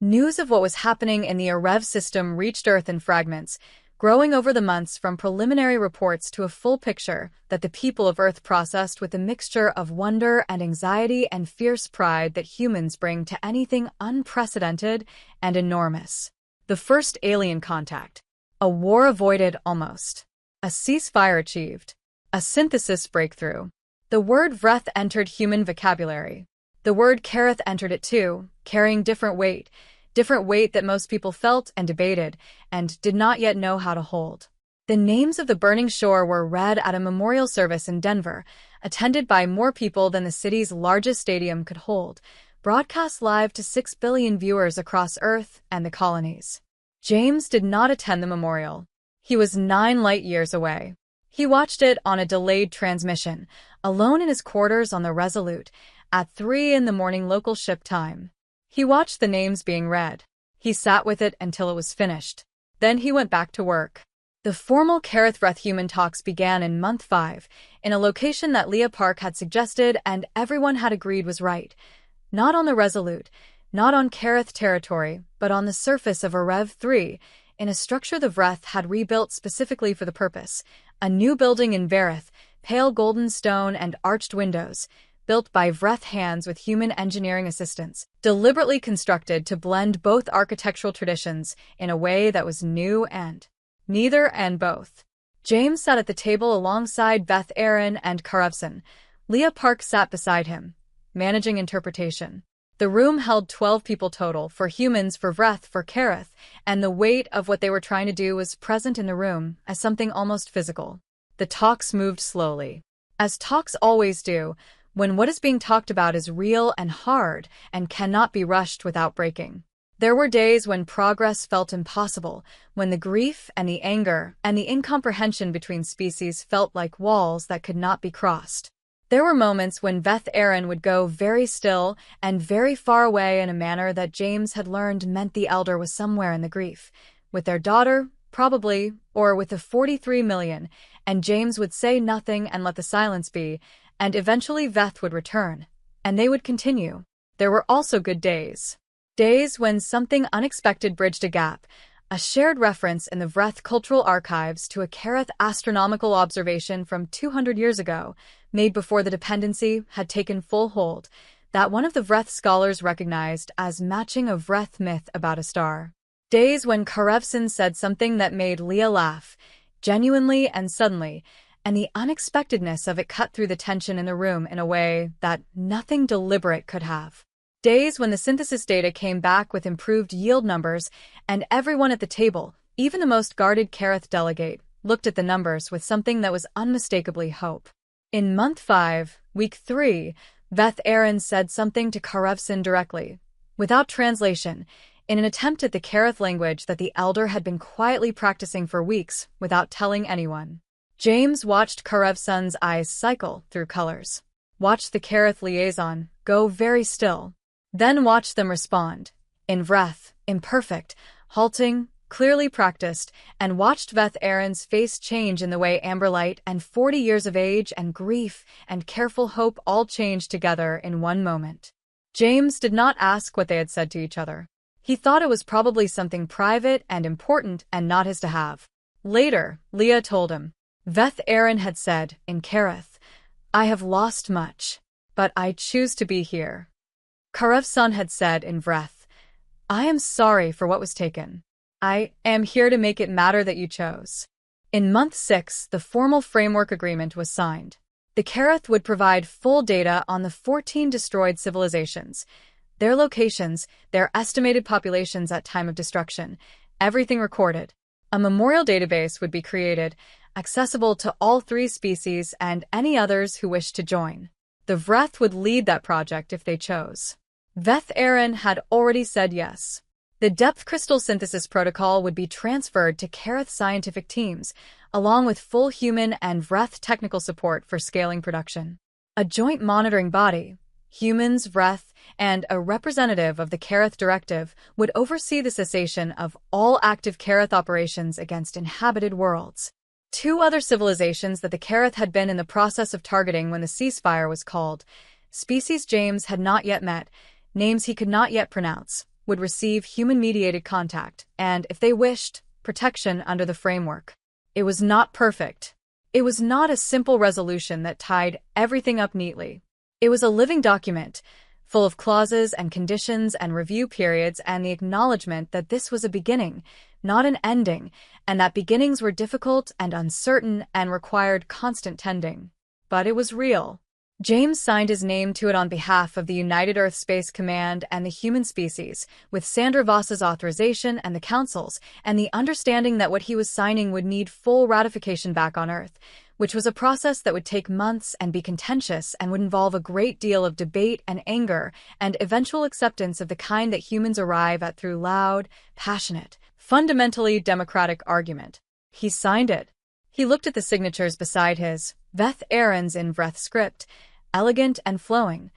News of what was happening in the Arev system reached Earth in fragments, growing over the months from preliminary reports to a full picture that the people of Earth processed with a mixture of wonder and anxiety and fierce pride that humans bring to anything unprecedented and enormous. The first alien contact. A war avoided almost. A ceasefire achieved. A synthesis breakthrough. The word Vreth entered human vocabulary. The word Kareth entered it too, carrying different weight that most people felt and debated, and did not yet know how to hold. The names of the burning shore were read at a memorial service in Denver, attended by more people than the city's largest stadium could hold, broadcast live to 6 billion viewers across Earth and the colonies. James did not attend the memorial. He was 9 light years away. He watched it on a delayed transmission, alone in his quarters on the Resolute, at 3 in the morning local ship time. He watched the names being read. He sat with it until it was finished. Then he went back to work. The formal Kareth Vreth human talks began in month 5, in a location that Leah Park had suggested and everyone had agreed was right. Not on the Resolute, not on Kareth territory, but on the surface of Arev 3, in a structure the Vreth had rebuilt specifically for the purpose, a new building in Vareth, pale golden stone and arched windows, built by Vreth hands with human engineering assistance, deliberately constructed to blend both architectural traditions in a way that was new and neither and both. James sat at the table alongside Veth Aaron and Karevson. Leah Park sat beside him, managing interpretation. The room held 12 people total, 4 humans for Vreth for Kareth, and the weight of what they were trying to do was present in the room as something almost physical. The talks moved slowly. As talks always do, when what is being talked about is real and hard and cannot be rushed without breaking. There were days when progress felt impossible, when the grief and the anger and the incomprehension between species felt like walls that could not be crossed. There were moments when Veth Aaron would go very still and very far away in a manner that James had learned meant the elder was somewhere in the grief, with their daughter, probably, or with the 43 million, and James would say nothing and let the silence be, and eventually Veth would return, and they would continue. There were also good days. Days when something unexpected bridged a gap, a shared reference in the Vreth cultural archives to a Kareth astronomical observation from 200 years ago, made before the dependency had taken full hold, that one of the Vreth scholars recognized as matching a Vreth myth about a star. Days when Karevson said something that made Leah laugh, genuinely and suddenly, and the unexpectedness of it cut through the tension in the room in a way that nothing deliberate could have. Days when the synthesis data came back with improved yield numbers, and everyone at the table, even the most guarded Kareth delegate, looked at the numbers with something that was unmistakably hope. In month 5, week 3, Veth Aaron said something to Karevson directly, without translation, in an attempt at the Kareth language that the elder had been quietly practicing for weeks without telling anyone. James watched Karevson's eyes cycle through colors, watched the Kareth liaison go very still, then watched them respond, in Vreth, imperfect, halting, clearly practiced, and watched Veth Aaron's face change in the way amberlight and 40 years of age and grief and careful hope all changed together in one moment. James did not ask what they had said to each other. He thought it was probably something private and important and not his to have. Later, Leah told him. Veth Aaron had said, in Kareth, "I have lost much, but I choose to be here." Karevson had said in Vreth, "I am sorry for what was taken. I am here to make it matter that you chose." In month 6, the formal framework agreement was signed. The Kareth would provide full data on the 14 destroyed civilizations, their locations, their estimated populations at time of destruction, everything recorded. A memorial database would be created, accessible to all 3 species and any others who wished to join. The Vreth would lead that project if they chose. Veth Aaron had already said yes. The depth crystal synthesis protocol would be transferred to Kareth scientific teams, along with full human and Vreth technical support for scaling production. A joint monitoring body, humans, Vreth, and a representative of the Kareth Directive would oversee the cessation of all active Kareth operations against inhabited worlds. 2 other civilizations that the Kareth had been in the process of targeting when the ceasefire was called, species James had not yet met, names he could not yet pronounce, would receive human-mediated contact and, if they wished, protection under the framework. It was not perfect. It was not a simple resolution that tied everything up neatly. It was a living document, full of clauses and conditions and review periods and the acknowledgement that this was a beginning, not an ending, and that beginnings were difficult and uncertain and required constant tending. But it was real. James signed his name to it on behalf of the United Earth Space Command and the human species, with Sandra Voss's authorization and the Council's, and the understanding that what he was signing would need full ratification back on Earth, which was a process that would take months and be contentious and would involve a great deal of debate and anger and eventual acceptance of the kind that humans arrive at through loud, passionate, fundamentally democratic argument. He signed it. He looked at the signatures beside his, Veth Aaron's in Vreth script, elegant and flowing,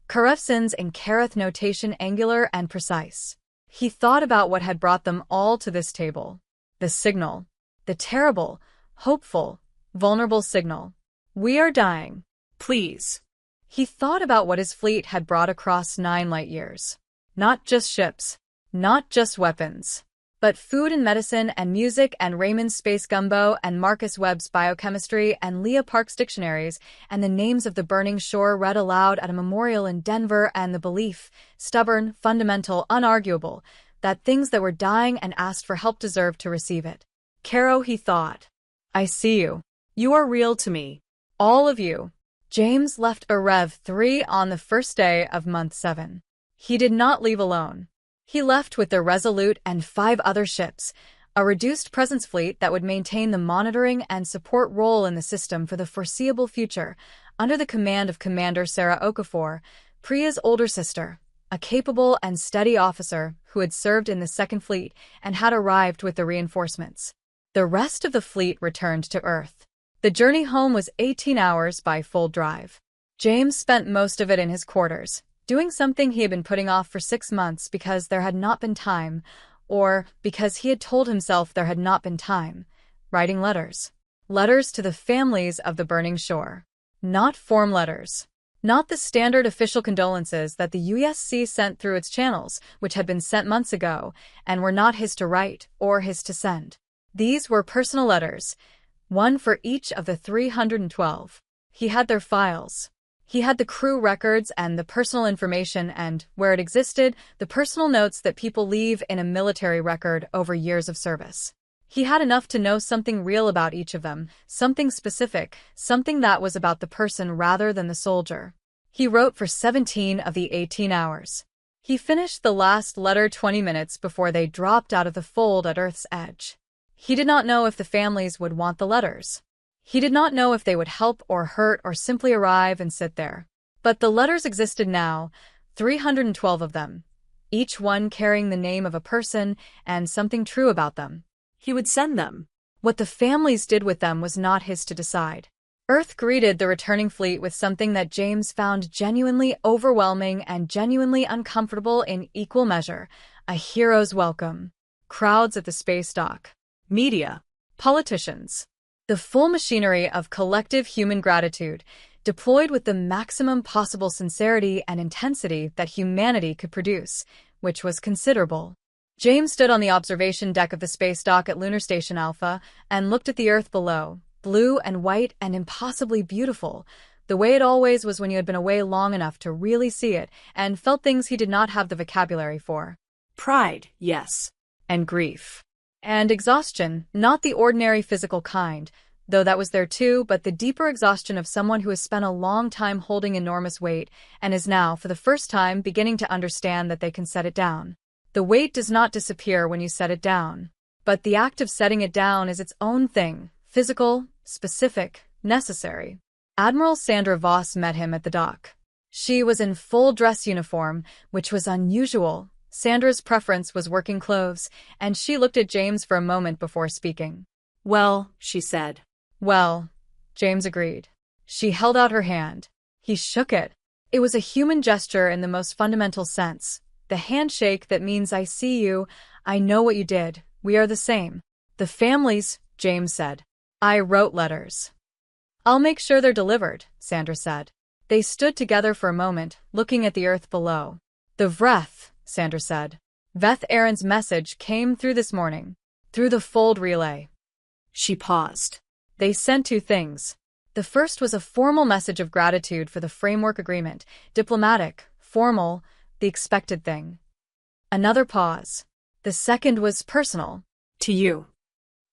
Karevson's in Kareth notation angular and precise. He thought about what had brought them all to this table. The signal. The terrible, hopeful, vulnerable signal. "We are dying. Please." He thought about what his fleet had brought across 9 light years. Not just ships. Not just weapons. But food and medicine and music and Raymond's space gumbo and Marcus Webb's biochemistry and Leah Park's dictionaries and the names of the burning shore read aloud at a memorial in Denver and the belief, stubborn, fundamental, unarguable, that things that were dying and asked for help deserved to receive it. Caro, he thought. I see you. You are real to me. All of you. James left Rev 3 on the first day of month 7. He did not leave alone. He left with the Resolute and 5 other ships, a reduced presence fleet that would maintain the monitoring and support role in the system for the foreseeable future, under the command of Commander Sarah Okafor, Priya's older sister, a capable and steady officer who had served in the Second Fleet and had arrived with the reinforcements. The rest of the fleet returned to Earth. The journey home was 18 hours by full drive. James spent most of it in his quarters, doing something he had been putting off for 6 months because there had not been time, or because he had told himself there had not been time, writing letters. Letters to the families of the burning shore. Not form letters. Not the standard official condolences that the USC sent through its channels, which had been sent months ago, and were not his to write or his to send. These were personal letters, one for each of the 312. He had their files. He had the crew records and the personal information and, where it existed, the personal notes that people leave in a military record over years of service. He had enough to know something real about each of them, something specific, something that was about the person rather than the soldier. He wrote for 17 of the 18 hours. He finished the last letter 20 minutes before they dropped out of the fold at Earth's edge. He did not know if the families would want the letters. He did not know if they would help or hurt or simply arrive and sit there. But the letters existed now, 312 of them, each one carrying the name of a person and something true about them. He would send them. What the families did with them was not his to decide. Earth greeted the returning fleet with something that James found genuinely overwhelming and genuinely uncomfortable in equal measure, a hero's welcome. Crowds at the space dock. Media. Politicians. The full machinery of collective human gratitude, deployed with the maximum possible sincerity and intensity that humanity could produce, which was considerable. James stood on the observation deck of the space dock at Lunar Station Alpha and looked at the Earth below, blue and white and impossibly beautiful, the way it always was when you had been away long enough to really see it and felt things he did not have the vocabulary for. Pride, yes. And grief. And exhaustion, not the ordinary physical kind, though that was there too, but the deeper exhaustion of someone who has spent a long time holding enormous weight and is now, for the first time, beginning to understand that they can set it down. The weight does not disappear when you set it down. But the act of setting it down is its own thing, physical, specific, necessary. Admiral Sandra Voss met him at the dock. She was in full dress uniform, which was unusual. Sandra's preference was working clothes, and she looked at James for a moment before speaking. Well, she said. Well, James agreed. She held out her hand. He shook it. It was a human gesture in the most fundamental sense. The handshake that means I see you, I know what you did, we are the same. The families, James said. I wrote letters. I'll make sure they're delivered, Sandra said. They stood together for a moment, looking at the Earth below. The Vreth, Sandra said. Veth Aaron's message came through this morning, through the fold relay. She paused. They sent 2 things. The first was a formal message of gratitude for the framework agreement, diplomatic, formal, the expected thing. Another pause. The second was personal. To you.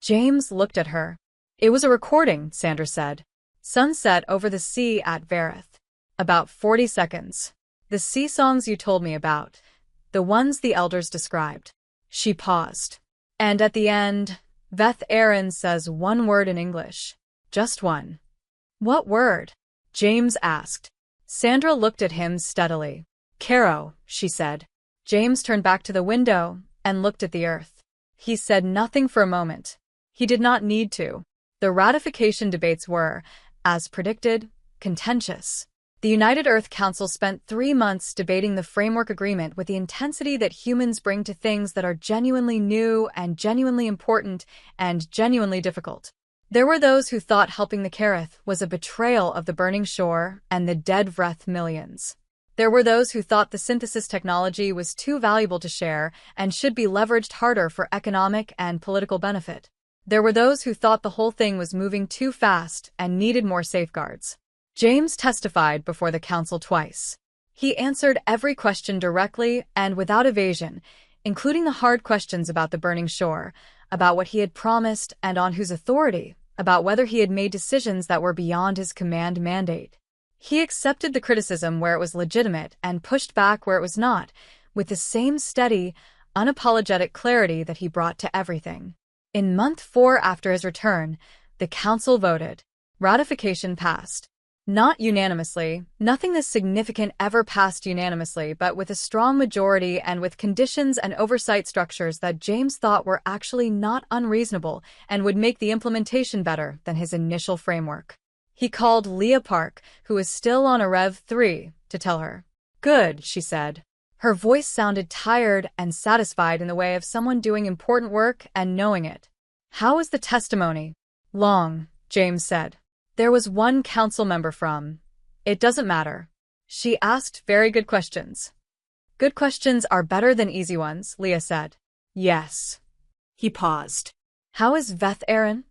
James looked at her. It was a recording, Sandra said. Sunset over the sea at Verith. About 40 seconds. The sea songs you told me about. The ones the elders described. She paused. And at the end, Veth Aaron says one word in English. Just one. What word? James asked. Sandra looked at him steadily. Caro, she said. James turned back to the window and looked at the Earth. He said nothing for a moment. He did not need to. The ratification debates were, as predicted, contentious. The United Earth Council spent 3 months debating the framework agreement with the intensity that humans bring to things that are genuinely new and genuinely important and genuinely difficult. There were those who thought helping the Kareth was a betrayal of the burning shore and the dead Vreth millions. There were those who thought the synthesis technology was too valuable to share and should be leveraged harder for economic and political benefit. There were those who thought the whole thing was moving too fast and needed more safeguards. James testified before the council twice. He answered every question directly and without evasion, including the hard questions about the burning shore, about what he had promised and on whose authority, about whether he had made decisions that were beyond his command mandate. He accepted the criticism where it was legitimate and pushed back where it was not, with the same steady, unapologetic clarity that he brought to everything. In month 4 after his return, the council voted. Ratification passed. Not unanimously, nothing this significant ever passed unanimously, but with a strong majority and with conditions and oversight structures that James thought were actually not unreasonable and would make the implementation better than his initial framework. He called Leah Park, who was still on a Rev 3, to tell her. "Good," she said. Her voice sounded tired and satisfied in the way of someone doing important work and knowing it. "How was the testimony?" "Long," James said. There was one council member from. "It doesn't matter." She asked very good questions. "Good questions are better than easy ones," Leah said. "Yes." He paused. "How is Veth Aaron?"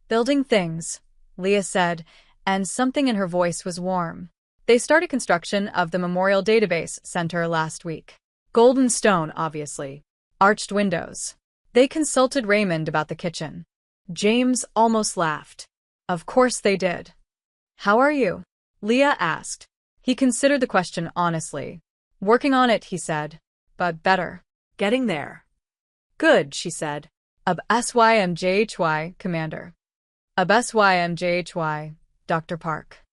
"Building things," Leah said, and something in her voice was warm. "They started construction of the Memorial Database Center last week. Golden stone, obviously. Arched windows. They consulted Raymond about the kitchen." James almost laughed. "Of course they did." "How are you?" Leah asked. He considered the question honestly. "Working on it," he said. "But better." "Getting there." "Good," she said. "Ab SYMJHY, Commander." "Ab SYMJHY, Dr. Park."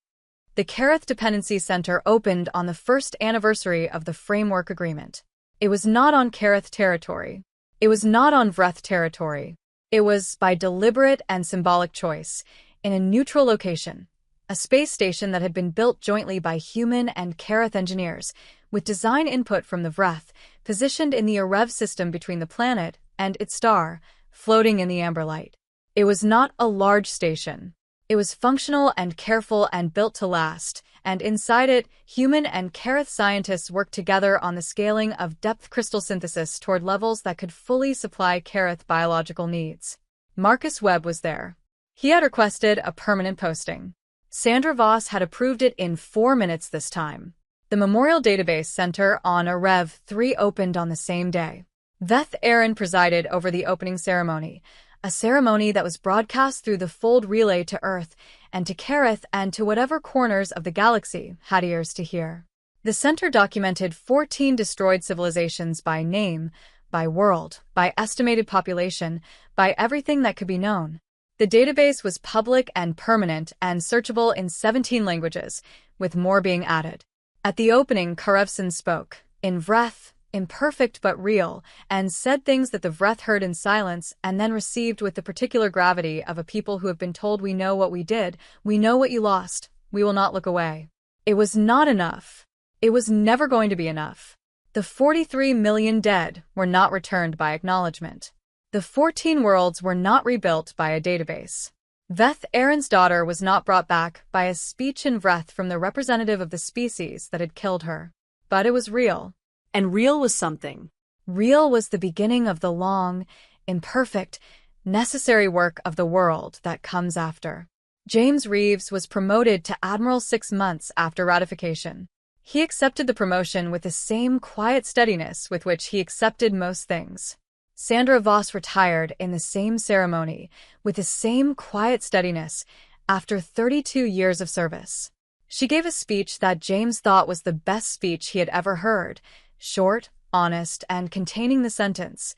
The Kerith Dependency Center opened on the first anniversary of the Framework Agreement. It was not on Kerith territory. It was not on Vreth territory. It was, by deliberate and symbolic choice, in a neutral location, a space station that had been built jointly by human and Kerith engineers, with design input from the Vreth, positioned in the Arev system between the planet and its star, floating in the amber light. It was not a large station. It was functional and careful and built to last, and inside it, human and Kerith scientists worked together on the scaling of depth crystal synthesis toward levels that could fully supply Kerith biological needs. Marcus Webb was there. He had requested a permanent posting. Sandra Voss had approved it in 4 minutes this time. The Memorial Database Center on a Rev 3 opened on the same day. Veth Aaron presided over the opening ceremony, a ceremony that was broadcast through the Fold relay to Earth and to Kerith and to whatever corners of the galaxy had ears to hear. The center documented 14 destroyed civilizations by name, by world, by estimated population, by everything that could be known. The database was public and permanent and searchable in 17 languages, with more being added. At the opening, Karevson spoke, in Vreth, imperfect but real, and said things that the Vreth heard in silence and then received with the particular gravity of a people who have been told, "We know what we did, we know what you lost, we will not look away." It was not enough. It was never going to be enough. The 43 million dead were not returned by acknowledgement. The 14 worlds were not rebuilt by a database. Veth Aaron's daughter was not brought back by a speech in Vreth from the representative of the species that had killed her. But it was real. And real was something. Real was the beginning of the long, imperfect, necessary work of the world that comes after. James Reeves was promoted to Admiral 6 months after ratification. He accepted the promotion with the same quiet steadiness with which he accepted most things. Sandra Voss retired in the same ceremony, with the same quiet steadiness, after 32 years of service. She gave a speech that James thought was the best speech he had ever heard, short, honest, and containing the sentence,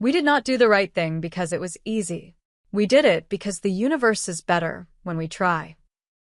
"We did not do the right thing because it was easy. We did it because the universe is better when we try."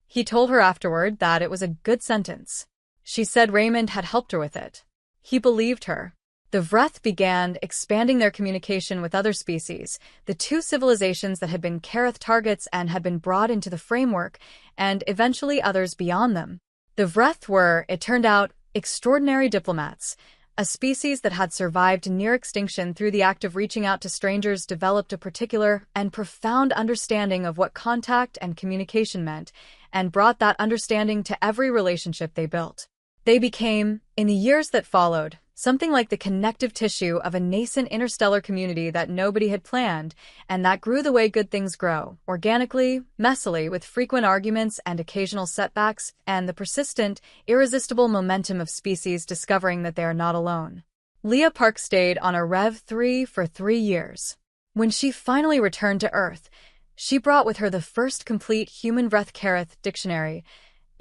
He told her afterward that it was a good sentence. She said Raymond had helped her with it. He believed her. The Vreth began expanding their communication with other species, the 2 civilizations that had been Kerith targets and had been brought into the framework, and eventually others beyond them. The Vreth were, it turned out, extraordinary diplomats. A species that had survived near extinction through the act of reaching out to strangers developed a particular and profound understanding of what contact and communication meant, and brought that understanding to every relationship they built. They became, in the years that followed, something like the connective tissue of a nascent interstellar community that nobody had planned, and that grew the way good things grow, organically, messily, with frequent arguments and occasional setbacks, and the persistent, irresistible momentum of species discovering that they are not alone. Leah Park stayed on a Rev 3 for 3 years. When she finally returned to Earth, she brought with her the first complete human Vreth-Kareth dictionary,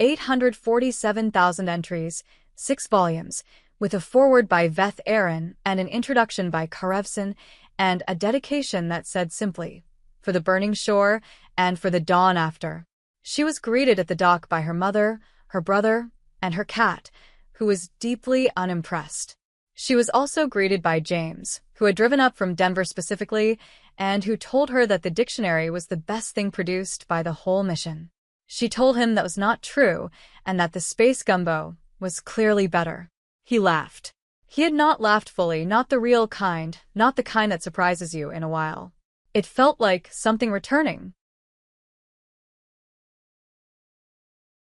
847,000 entries, 6 volumes, with a foreword by Veth Aaron and an introduction by Karevson, and a dedication that said simply, "For the burning shore and for the dawn after." She was greeted at the dock by her mother, her brother, and her cat, who was deeply unimpressed. She was also greeted by James, who had driven up from Denver specifically, and who told her that the dictionary was the best thing produced by the whole mission. She told him that was not true, and that the space gumbo was clearly better. He laughed. He had not laughed fully, not the real kind, not the kind that surprises you in a while. It felt like something returning,